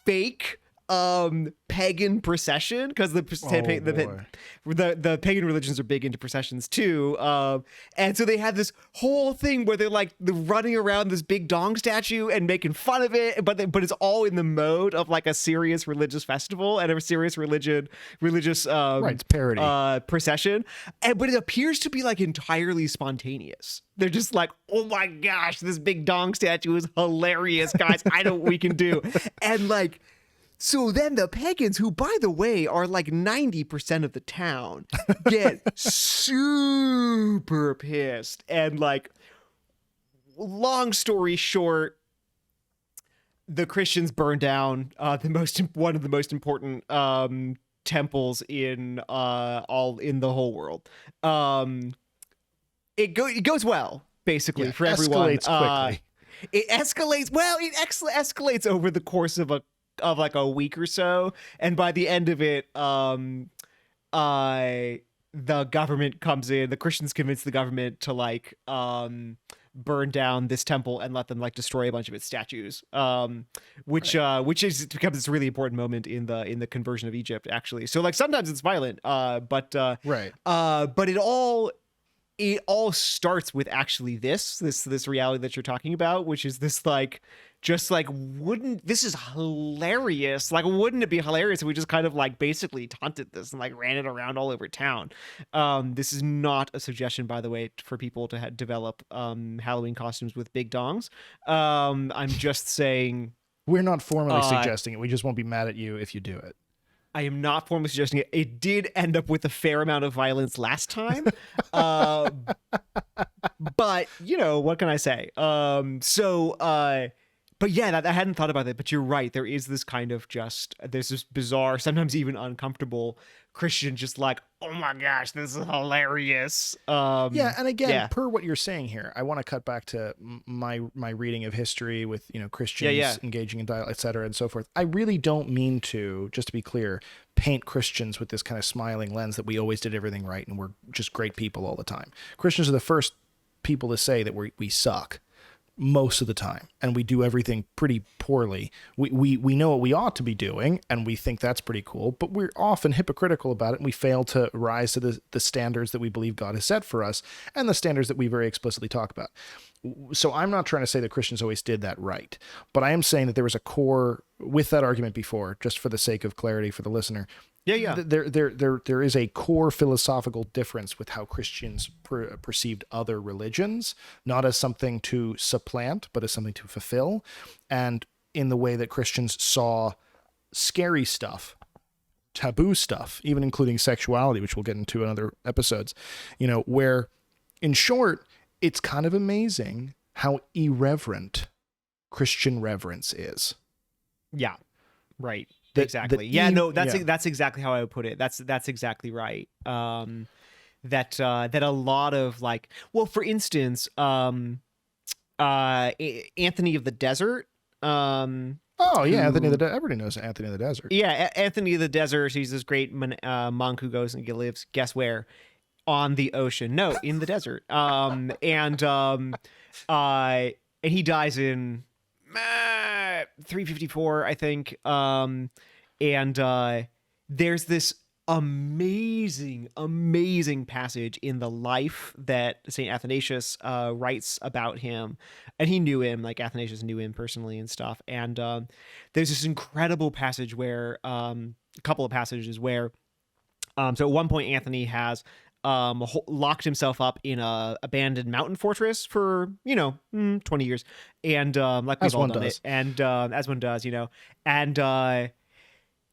fake pagan procession, because the pagan religions are big into processions too, and so they had this whole thing where they're like running around this big dong statue and making fun of it, but it's all in the mode of like a serious religious festival and a serious religious right, it's parody procession, but it appears to be like entirely spontaneous. They're just like, oh my gosh, this big dong statue is hilarious, guys. I know what we can do. And like, so then the pagans, who by the way are like 90% of the town, get super pissed. And like, long story short, the Christians burn down one of the most important temples in the whole world. It goes well, basically, for everyone. Escalates quickly. It escalates. Well, it escalates over the course of like a week or so, and by the end of it, the government comes in. The Christians convince the government to like burn down this temple and let them like destroy a bunch of its statues, which becomes this really important moment in the conversion of Egypt, actually. So like sometimes it's violent, but it all starts with actually this reality that you're talking about, which is this like, just like, this is hilarious. Like, wouldn't it be hilarious if we just kind of like basically taunted this and like ran it around all over town? This is not a suggestion, by the way, for people to develop Halloween costumes with big dongs. I'm just saying. We're not formally suggesting it. We just won't be mad at you if you do it. I am not formally suggesting it. It did end up with a fair amount of violence last time. But, you know, what can I say? But yeah, I hadn't thought about it, but you're right. There is this kind of there's this bizarre, sometimes even uncomfortable Christian just like, oh my gosh, this is hilarious. Yeah, and again, per what you're saying here, I want to cut back to my reading of history with, you know, Christians engaging in dialogue, et cetera, and so forth. I really don't mean to, just to be clear, paint Christians with this kind of smiling lens that we always did everything right and we're just great people all the time. Christians are the first people to say that we suck most of the time, and we do everything pretty poorly. We know what we ought to be doing, and we think that's pretty cool, but we're often hypocritical about it, and we fail to rise to the standards that we believe God has set for us, and the standards that we very explicitly talk about. So I'm not trying to say that Christians always did that right, but I am saying that there was a core, with that argument before, just for the sake of clarity for the listener, there is a core philosophical difference with how Christians perceived other religions, not as something to supplant, but as something to fulfill, and in the way that Christians saw scary stuff, taboo stuff, even including sexuality, which we'll get into in other episodes, you know, where, in short, it's kind of amazing how irreverent Christian reverence is. Yeah, right. Exactly. That's exactly how I would put it. That's exactly right. That a lot of like, well, for instance, Anthony of the Desert. Anthony everybody knows Anthony of the Desert. Yeah, Anthony of the Desert. He's this great monk who goes and lives, guess where? On the ocean. No, in the desert. And he dies in 354, I think. And there's this amazing passage in the life that St. Athanasius writes about him. And he knew him, like Athanasius knew him personally and stuff. And there's this incredible passage where, a couple of passages where, so at one point Anthony has locked himself up in a abandoned mountain fortress for 20 years, and like we've all done it, and as one does, and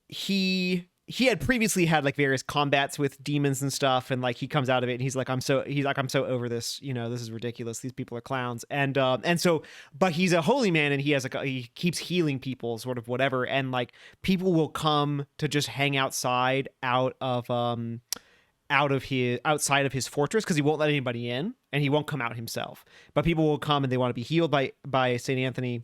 he had previously had like various combats with demons and stuff, and like he comes out of it and he's like I'm so over this, this is ridiculous, these people are clowns, and so but he's a holy man, and he keeps healing people, sort of whatever, and like people will come to just hang outside outside of his fortress, because he won't let anybody in and he won't come out himself, but people will come and they want to be healed by St. Anthony,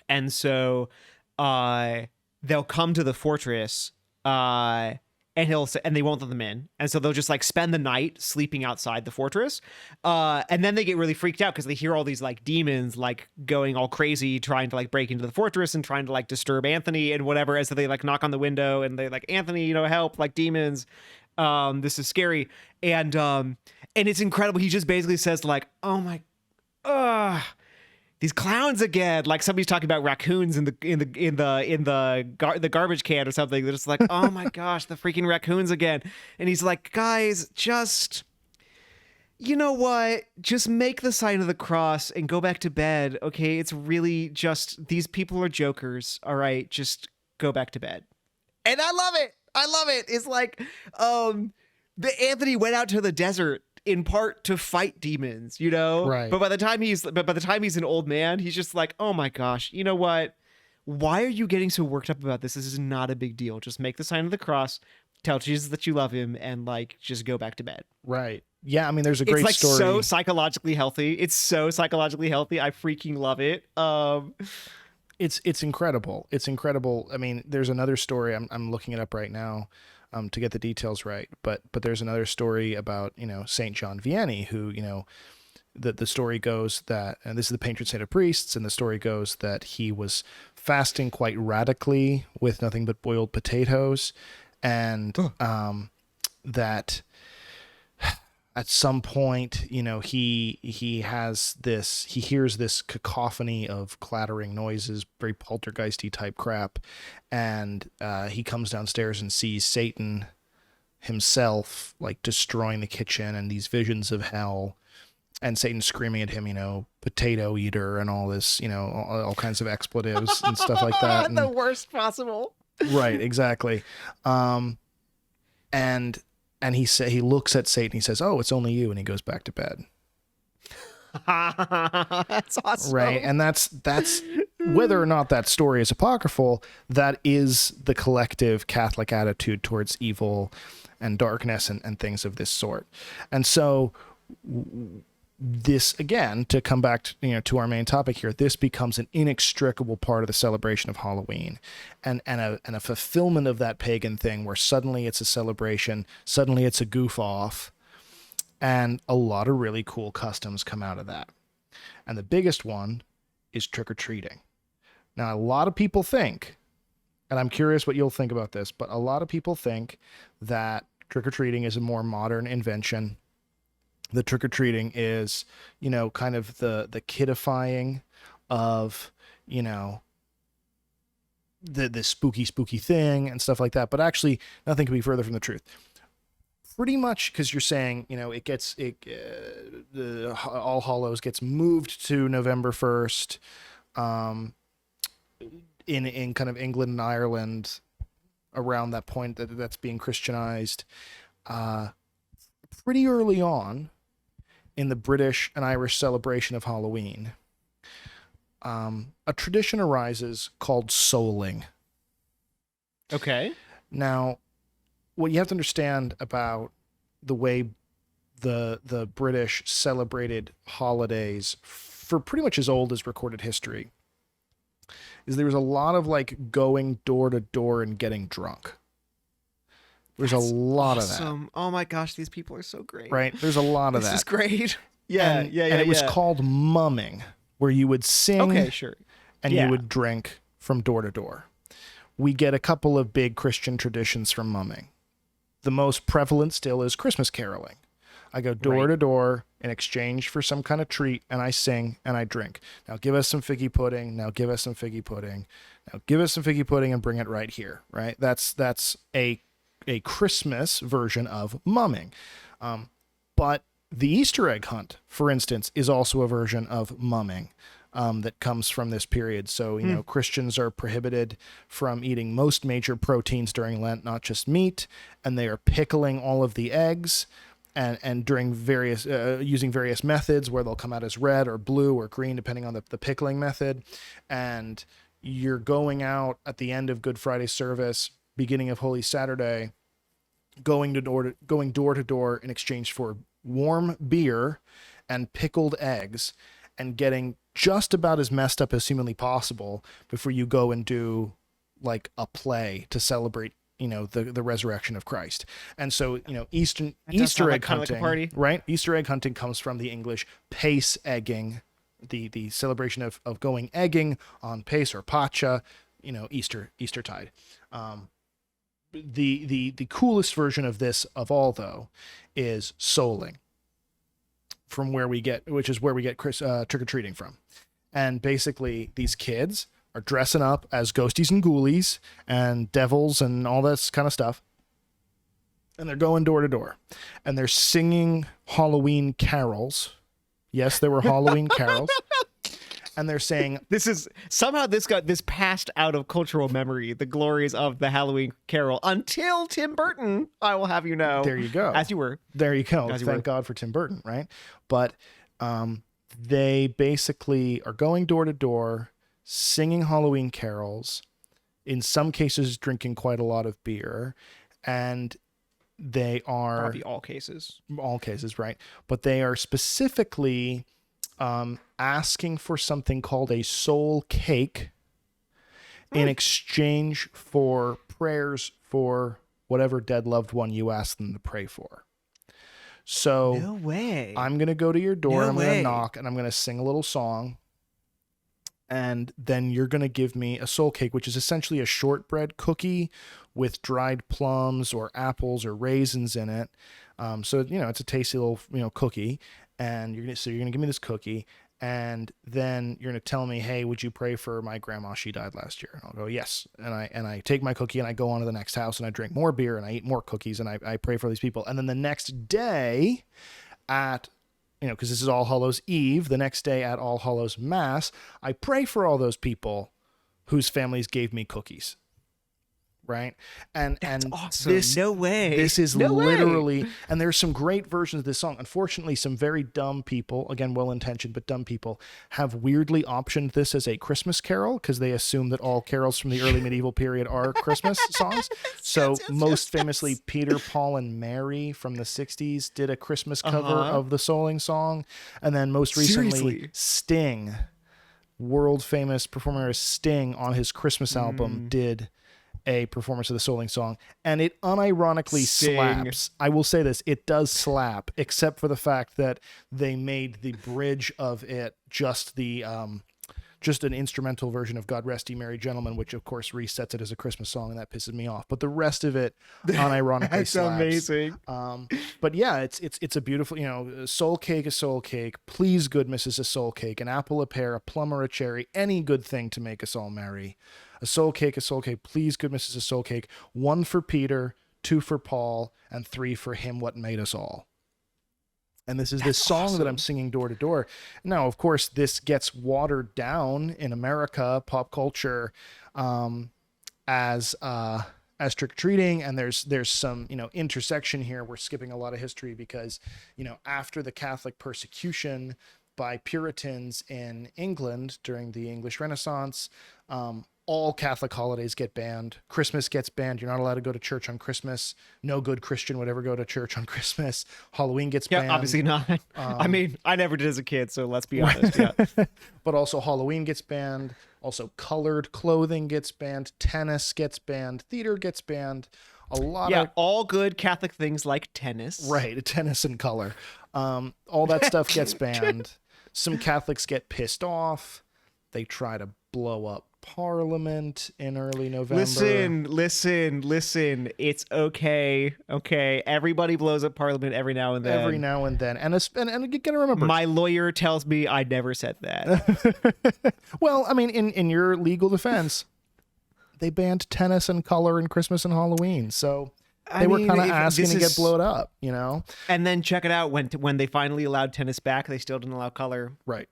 and so they'll come to the fortress and they won't let them in, and so they'll just like spend the night sleeping outside the fortress, and then they get really freaked out because they hear all these like demons like going all crazy trying to like break into the fortress and trying to like disturb Anthony and whatever, as so they like knock on the window and they like, Anthony, help, like demons. This is scary, and it's incredible. He just basically says like, "Oh my, these clowns again!" Like somebody's talking about raccoons in the garbage can or something. They're just like, "Oh my gosh, the freaking raccoons again!" And he's like, "Guys, just, you know what? Just make the sign of the cross and go back to bed, okay? It's really just, these people are jokers. All right, just go back to bed." And I love it. It's like, the Anthony went out to the desert in part to fight demons, Right. But by the time he's an old man, he's just like, oh my gosh, you know what? Why are you getting so worked up about this? This is not a big deal. Just make the sign of the cross, tell Jesus that you love him, and like just go back to bed. Right. Yeah. I mean, there's a great story. It's like so psychologically healthy. I freaking love it. It's incredible. It's incredible. I mean, there's another story. I'm looking it up right now, to get the details right. But there's another story about Saint John Vianney, who the story goes that, and this is the patron saint of priests, and the story goes that he was fasting quite radically with nothing but boiled potatoes, and that at some point, he hears this cacophony of clattering noises, very poltergeisty type crap, and he comes downstairs and sees Satan himself like destroying the kitchen and these visions of hell, and Satan screaming at him, potato eater and all this, all kinds of expletives and stuff like that. The worst possible. Right, exactly. And he looks at Satan, he says, "Oh, it's only you," and he goes back to bed. That's awesome. Right. And that's whether or not that story is apocryphal, that is the collective Catholic attitude towards evil and darkness and things of this sort. And so this, again, to come back to our main topic here, this becomes an inextricable part of the celebration of Halloween, and a fulfillment of that pagan thing where suddenly it's a celebration, suddenly it's a goof off, and a lot of really cool customs come out of that. And the biggest one is trick-or-treating. Now, a lot of people think, and I'm curious what you'll think about this, but a lot of people think that trick-or-treating is a more modern invention. The trick-or-treating is, kind of the kidifying of, the spooky thing and stuff like that. But actually, nothing could be further from the truth. Pretty much, because you're saying, the All Hallows gets moved to November 1st, in kind of England and Ireland around that point that's being Christianized. Pretty early on in the British and Irish celebration of Halloween, a tradition arises called souling. Okay. Now, what you have to understand about the way the British celebrated holidays for pretty much as old as recorded history is there was a lot of like going door to door and getting drunk. There's a lot of that. Oh my gosh, these people are so great. Right? There's a lot of that. This is great. Yeah, and it was called mumming, where you would sing and you would drink from door to door. We get a couple of big Christian traditions from mumming. The most prevalent still is Christmas caroling. I go door to door in exchange for some kind of treat, and I sing and I drink. Now give us some figgy pudding. Now give us some figgy pudding. Now give us some figgy pudding and bring it right here. Right? That's a Christmas version of mumming. But the Easter egg hunt, for instance, is also a version of mumming that comes from this period. So, Christians are prohibited from eating most major proteins during Lent, not just meat, and they are pickling all of the eggs and during various, using various methods where they'll come out as red or blue or green, depending on the pickling method. And you're going out at the end of Good Friday service, beginning of Holy Saturday, going door to door in exchange for warm beer and pickled eggs, and getting just about as messed up as humanly possible before you go and do like a play to celebrate, the resurrection of Christ. And so, Easter egg hunting, like a party. Right? Easter egg hunting comes from the English pace egging, the celebration of going egging on Pace or Pacha, Eastertide. The coolest version of this of all, though, is souling, which is where we get trick-or-treating from. And basically these kids are dressing up as ghosties and ghoulies and devils and all this kind of stuff. And they're going door to door and they're singing Halloween carols. Yes, there were Halloween carols. And they're saying, this passed out of cultural memory, the glories of the Halloween Carol, until Tim Burton, I will have you know. There you go. As you were. There you go. Thank God for Tim Burton, right? But they basically are going door to door, singing Halloween carols, in some cases drinking quite a lot of beer, and they are... Probably all cases. All cases, right. But they are specifically... asking for something called a soul cake in exchange for prayers for whatever dead loved one you ask them to pray for. So no way. I'm going to go to your door and I'm going to knock and I'm going to sing a little song. And then you're going to give me a soul cake, which is essentially a shortbread cookie with dried plums or apples or raisins in it. So, it's a tasty little, cookie. And you're going to give me this cookie. And then you're going to tell me, hey, would you pray for my grandma? She died last year. And I'll go, yes. And I take my cookie and I go on to the next house and I drink more beer and I eat more cookies and I pray for these people. And then the next day at, because this is All Hallows Eve, the next day at All Hallows Mass, I pray for all those people whose families gave me cookies. Right. That's awesome. This is literally, and there's some great versions of this song. Unfortunately, some very dumb people, again, well-intentioned, but dumb people, have weirdly optioned this as a Christmas carol because they assume that all carols from the early medieval period are Christmas songs. So most famously, Peter, Paul, and Mary from the 60s did a Christmas cover of the Souling song. And then most recently, Sting, world famous performer Sting on his Christmas album did a performance of the Souling song, and it unironically slaps. I will say this, it does slap, except for the fact that they made the bridge of it just an instrumental version of God Rest Ye Merry Gentlemen, which of course resets it as a Christmas song, and that pisses me off. But the rest of it unironically slaps. Amazing. But yeah, it's a beautiful, soul cake, a soul cake. Please, goodness, is a soul cake. An apple, a pear, a plum, or a cherry. Any good thing to make us all merry. A soul cake, please, good Mrs. A soul cake. 1 for Peter, 2 for Paul, and 3 for him what made us all. And this is this song that I'm singing door to door. Now, of course, this gets watered down in America, pop culture, as trick-or-treating, and there's some, intersection here. We're skipping a lot of history because, after the Catholic persecution by Puritans in England during the English Renaissance, all Catholic holidays get banned. Christmas gets banned. You're not allowed to go to church on Christmas. No good Christian would ever go to church on Christmas. Halloween gets banned. Yeah, obviously not. I mean, I never did as a kid, so let's be honest. Yeah. But also Halloween gets banned. Also colored clothing gets banned. Tennis gets banned. Theater gets banned. All good Catholic things like tennis. Right, tennis and color. All that stuff gets banned. Some Catholics get pissed off. They try to blow up Parliament in early November. Listen. It's okay. Okay. Everybody blows up Parliament every now and then. And you gotta remember, my lawyer tells me I never said that. Well, I mean, in your legal defense, they banned tennis and color and Christmas and Halloween. So they were kind of asking to get blown up, And then check it out. When they finally allowed tennis back, they still didn't allow color. Right.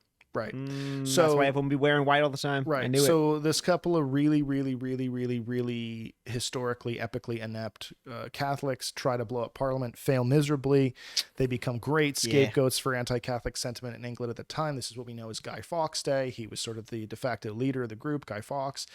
So that's why everyone will be wearing white all the time. Right. I knew so this couple of really, really, really, really, really historically, epically inept Catholics try to blow up Parliament, fail miserably. They become great scapegoats for anti-Catholic sentiment in England at the time. This is what we know as Guy Fawkes Day. He was sort of the de facto leader of the group, Guy Fawkes.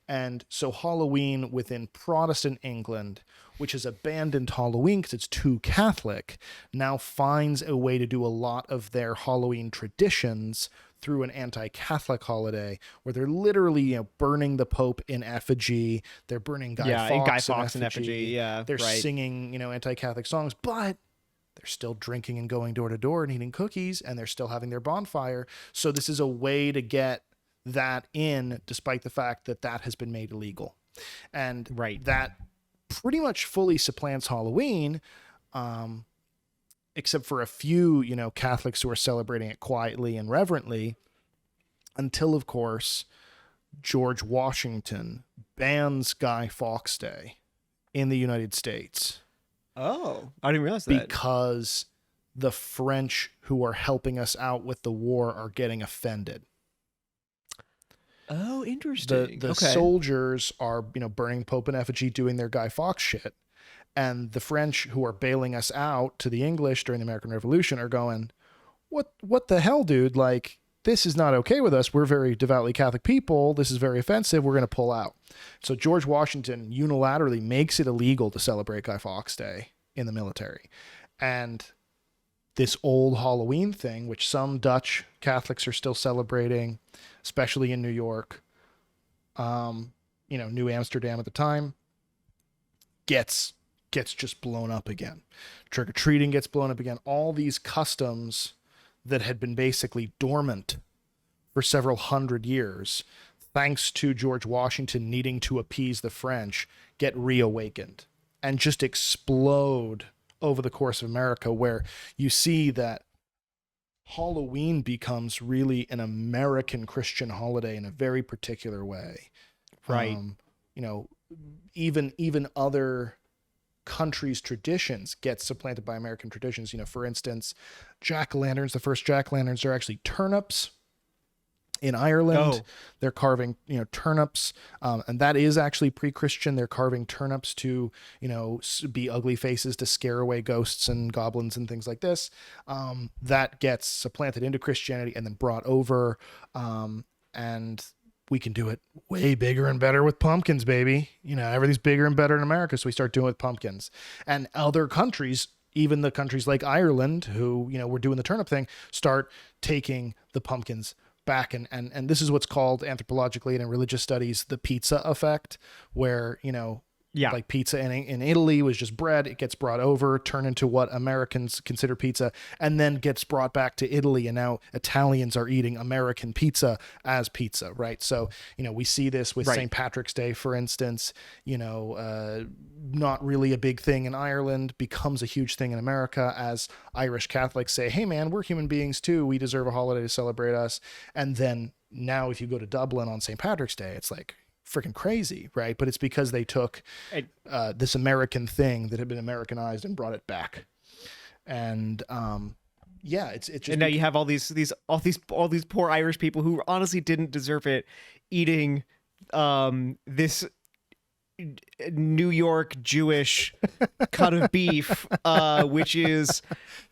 And so Halloween within Protestant England, which has abandoned Halloween because it's too Catholic, now finds a way to do a lot of their Halloween traditions through an anti-Catholic holiday where they're literally, burning the Pope in effigy. They're burning Guy Fawkes in effigy. Yeah, they're singing, anti-Catholic songs, but they're still drinking and going door to door and eating cookies, and they're still having their bonfire. So this is a way to get that in, despite the fact that that has been made illegal. And that pretty much fully supplants Halloween, except for a few, Catholics who are celebrating it quietly and reverently, until, of course, George Washington bans Guy Fawkes Day in the United States. Oh, I didn't realize that. Because the French who are helping us out with the war are getting offended. Oh, interesting. The soldiers are, burning Pope in effigy, doing their Guy Fawkes shit. And the French who are bailing us out to the English during the American Revolution are going, what the hell, dude? Like, this is not okay with us. We're very devoutly Catholic people. This is very offensive. We're going to pull out. So George Washington unilaterally makes it illegal to celebrate Guy Fawkes Day in the military. And this old Halloween thing, which some Dutch Catholics are still celebrating, especially in New York, New Amsterdam at the time, gets gets just blown up again. Trick-or-treating gets blown up again. All these customs that had been basically dormant for several hundred years, thanks to George Washington needing to appease the French, get reawakened and just explode over the course of America, where you see that Halloween becomes really an American Christian holiday in a very particular way. Right. Even other countries' traditions get supplanted by American traditions. For instance, jack-o'-lanterns, the first jack-o'-lanterns are actually turnips. In Ireland, they're carving, turnips, and that is actually pre-Christian. They're carving turnips to, be ugly faces to scare away ghosts and goblins and things like this. That gets supplanted into Christianity and then brought over, and we can do it way bigger and better with pumpkins, baby. Everything's bigger and better in America, so we start doing it with pumpkins. And other countries, even the countries like Ireland, who, were doing the turnip thing, start taking the pumpkins back, and this is what's called anthropologically and in religious studies the pizza effect, where like pizza in Italy was just bread. It gets brought over, turned into what Americans consider pizza, and then gets brought back to Italy, and now Italians are eating American pizza as pizza, right? So we see this with St. Patrick's Day, for instance. Not really a big thing in Ireland, becomes a huge thing in America as Irish Catholics say, hey man, we're human beings too, we deserve a holiday to celebrate us. And then now if you go to Dublin on St. Patrick's Day, it's like freaking crazy, right? But it's because they took this American thing that had been Americanized and brought it back. And it's just, and now you have all these poor Irish people who honestly didn't deserve it, eating this New York Jewish cut of beef, which is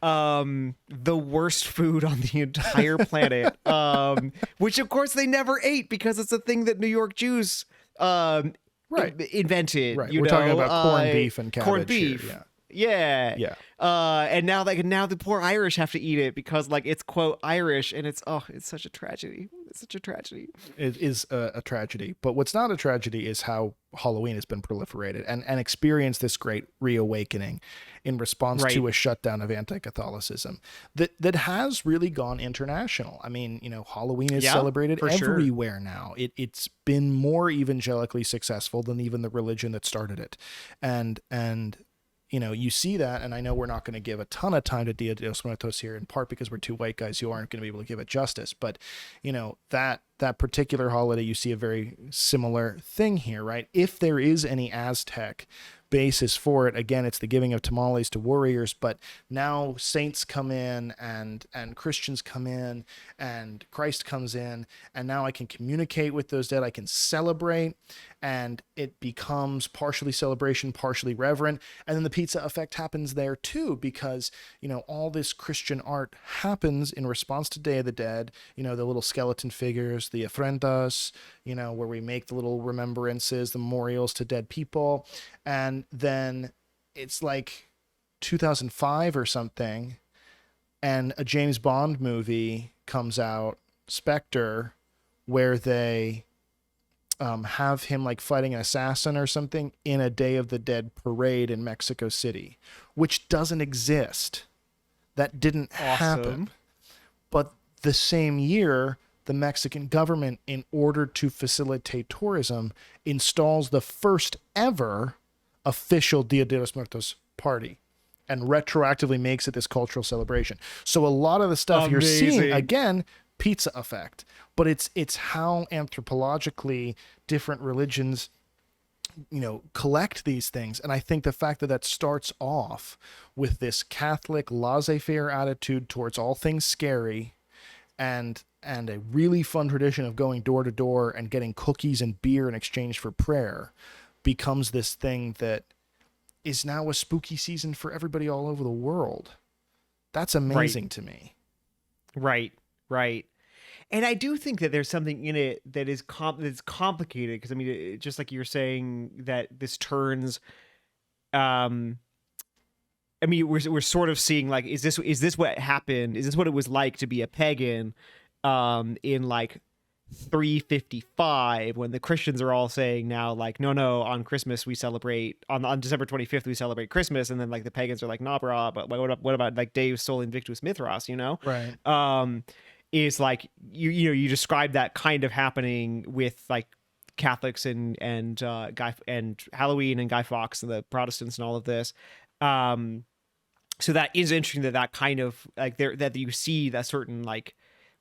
the worst food on the entire planet, which of course they never ate because it's a thing that New York Jews invented. Right. We're talking about corned beef and cabbage. Corned beef. Here, Yeah. And now the poor Irish have to eat it because it's quote Irish, and it's such a tragedy. It's such a tragedy. It is a tragedy. But what's not a tragedy is how Halloween has been proliferated and experienced this great reawakening in response to a shutdown of anti-Catholicism that has really gone international. I mean, Halloween is celebrated everywhere now. It's been more evangelically successful than even the religion that started it. And you see that, and I know we're not going to give a ton of time to Dia de los Muertos here, in part because we're two white guys who aren't going to be able to give it justice. But, that particular holiday, you see a very similar thing here, right? If there is any Aztec basis for it, again, it's the giving of tamales to warriors, but now saints come in and Christians come in and Christ comes in, and now I can communicate with those dead. I can celebrate, and it becomes partially celebration, partially reverent. And then the pizza effect happens there too, because, all this Christian art happens in response to Day of the Dead, the little skeleton figures, the ofrendas, where we make the little remembrances, the memorials to dead people. And then it's like 2005 or something, and a James Bond movie comes out, Spectre, where they have him fighting an assassin or something in a Day of the Dead parade in Mexico City, which doesn't exist. That didn't happen. But the same year, the Mexican government, in order to facilitate tourism, installs the first ever official Dia de los Muertos party and retroactively makes it this cultural celebration. So a lot of the stuff you're seeing, again, pizza effect, but it's how anthropologically different religions collect these things. And I think the fact that starts off with this Catholic laissez-faire attitude towards all things scary, and a really fun tradition of going door to door and getting cookies and beer in exchange for prayer, becomes this thing that is now a spooky season for everybody all over the world. That's amazing to me. Right. And I do think that there's something in it that is that's complicated, because just like you're saying, that this turns, we're sort of seeing is this what happened? Is this what it was like to be a pagan in 355, when the Christians are all saying now, like, no, on Christmas we celebrate, on December 25th we celebrate Christmas, and then like the pagans are like, nah, brah, but what about like Deus Sol Invictus Mithras, Right. Is like you describe that kind of happening with like Catholics and Guy and Halloween and Guy Fawkes and the Protestants and all of this. So that is interesting that kind of like there that you see that certain like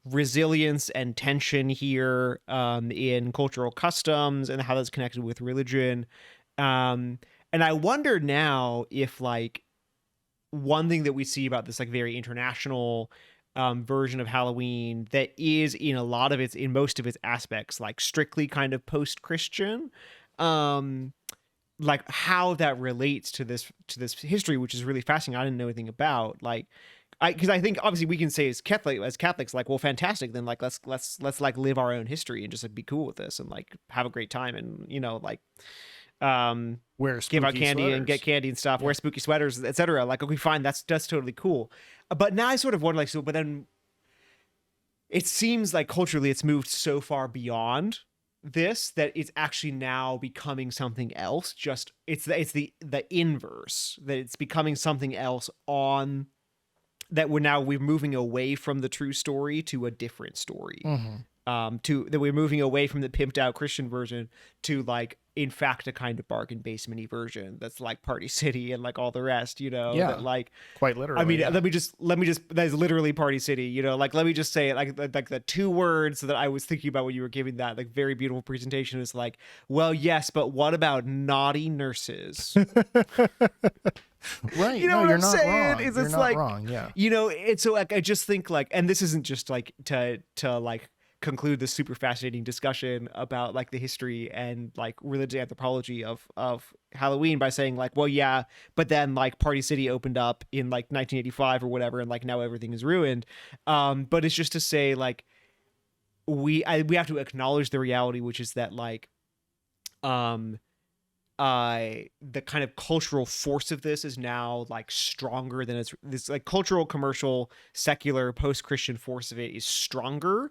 resilience and tension here in cultural customs and how that's connected with religion. And I wonder now if like one thing that we see about this like very international version of Halloween that is in most of its aspects like strictly kind of post-Christian, like how that relates to this history, which is really fascinating. I didn't know anything about because I think obviously we can say as Catholics, like, well, fantastic. Then like let's like live our own history and just like be cool with this and like have a great time and like give out candy sweaters. And get candy and stuff, wear spooky sweaters, etc. Like, okay, fine, that's totally cool. But now I sort of wonder like, so, but then it seems like culturally it's moved so far beyond this that it's actually now becoming something else. Just it's the inverse, that it's becoming something else on that we're moving away from the true story to a different story. That we're moving away from the pimped out Christian version to like in fact a kind of bargain basement-y version that's like Party City and like all the rest, that, like quite literally. I mean, let me just that is literally Party City, like let me just say it like the two words that I was thinking about when you were giving that like very beautiful presentation is like, well, yes, but what about naughty nurses? Right. You know what you're I'm not saying? wrong. It's you're not like wrong. Yeah. And so like I just think like, and this isn't just like to like conclude this super fascinating discussion about like the history and like religious anthropology of Halloween by saying like, well, yeah, but then like Party City opened up in like 1985 or whatever, and like now everything is ruined. But it's just to say like we have to acknowledge the reality, which is that like the kind of cultural force of this is now like stronger than this like cultural, commercial, secular, post-Christian force of it is stronger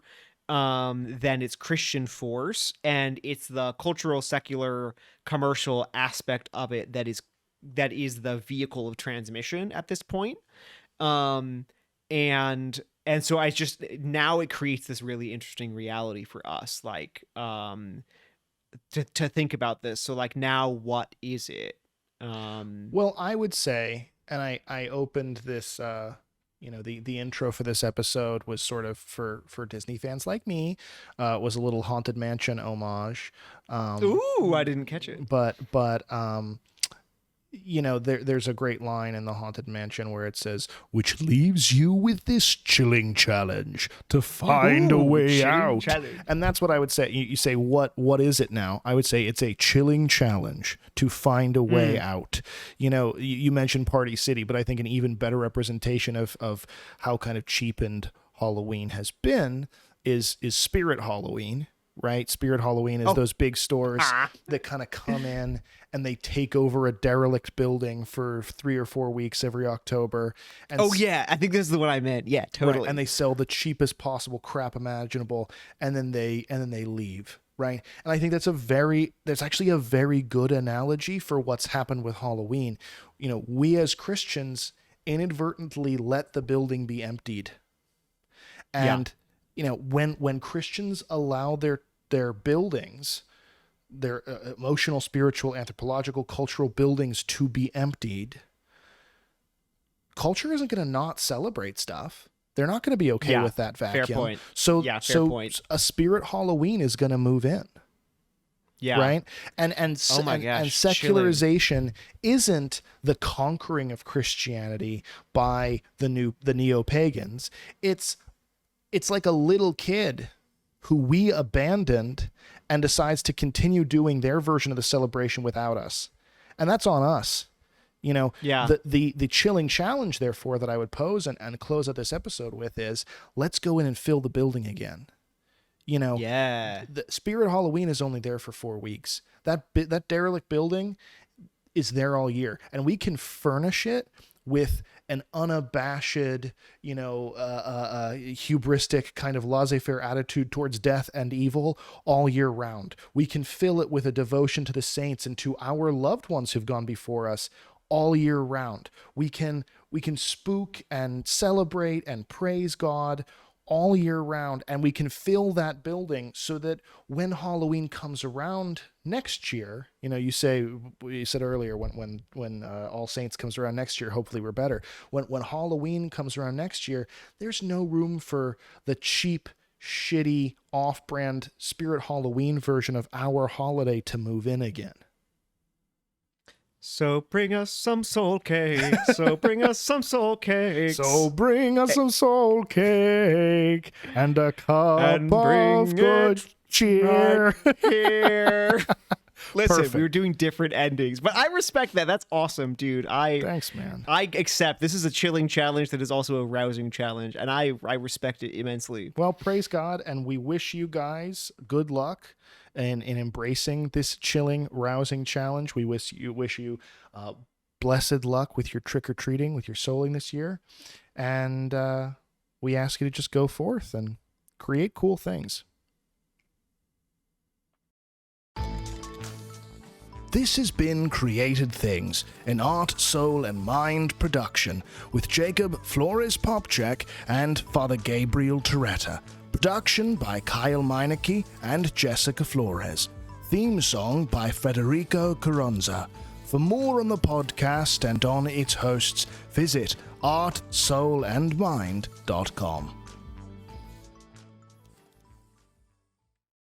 than its Christian force, and it's the cultural, secular, commercial aspect of it that is the vehicle of transmission at this point. And so I just now it creates this really interesting reality for us, like to think about this. So like now what is it? Well, I would say, and I opened this the intro for this episode was sort of for Disney fans like me, was a little Haunted Mansion homage. Ooh, I didn't catch it. But there's a great line in the Haunted Mansion where it says, which leaves you with this chilling challenge to find a way out. Challenge. And that's what I would say. You say, what is it now? I would say it's a chilling challenge to find a way out. You mentioned Party City, but I think an even better representation of how kind of cheapened Halloween has been is Spirit Halloween. Right? Spirit Halloween is those big stores that kind of come in and they take over a derelict building for 3 or 4 weeks every October. And yeah, I think this is the one I meant. Yeah, totally. Right, and they sell the cheapest possible crap imaginable, and then they leave. Right? And I think that's actually a very good analogy for what's happened with Halloween. We as Christians inadvertently let the building be emptied. And when Christians allow their buildings, their emotional, spiritual, anthropological, cultural buildings to be emptied, culture isn't going to not celebrate stuff. They're not going to be okay with that vacuum. Fair point. So point. A Spirit Halloween is going to move in. Yeah. Right. And secularization isn't the conquering of Christianity by the neo-pagans. It's like a little kid who we abandoned and decides to continue doing their version of the celebration without us. And that's on us. The chilling challenge, therefore, that I would pose and close out this episode with is, let's go in and fill the building again. The Spirit Halloween is only there for 4 weeks. That derelict building is there all year. And we can furnish it with an unabashed, hubristic kind of laissez-faire attitude towards death and evil all year round. We can fill it with a devotion to the saints and to our loved ones who've gone before us all year round. We can spook and celebrate and praise God all year round, and we can fill that building so that when Halloween comes around next year, you said earlier when All Saints comes around next year, hopefully we're better. When Halloween comes around next year, there's no room for the cheap, shitty, off-brand Spirit Halloween version of our holiday to move in again. So bring us some soul cake. So bring us some soul cakes. So bring us some soul cake and a cup of good cheer. Right here. Listen, Perfect. we were doing different endings, but I respect that. That's awesome, dude. Thanks, man. I accept this is a chilling challenge that is also a rousing challenge, and I respect it immensely. Well, praise God, and we wish you guys good luck in embracing this chilling, rousing challenge. We wish you blessed luck with your trick-or-treating, with your souling this year, and we ask you to just go forth and create cool things. This has been Created Things, an art, soul, and mind production with Jacob Flores-Popchak and Father Gabriel Torretta. Production by Kyle Meineke and Jessica Flores. Theme song by Federico Carranza. For more on the podcast and on its hosts, visit artsoulandmind.com.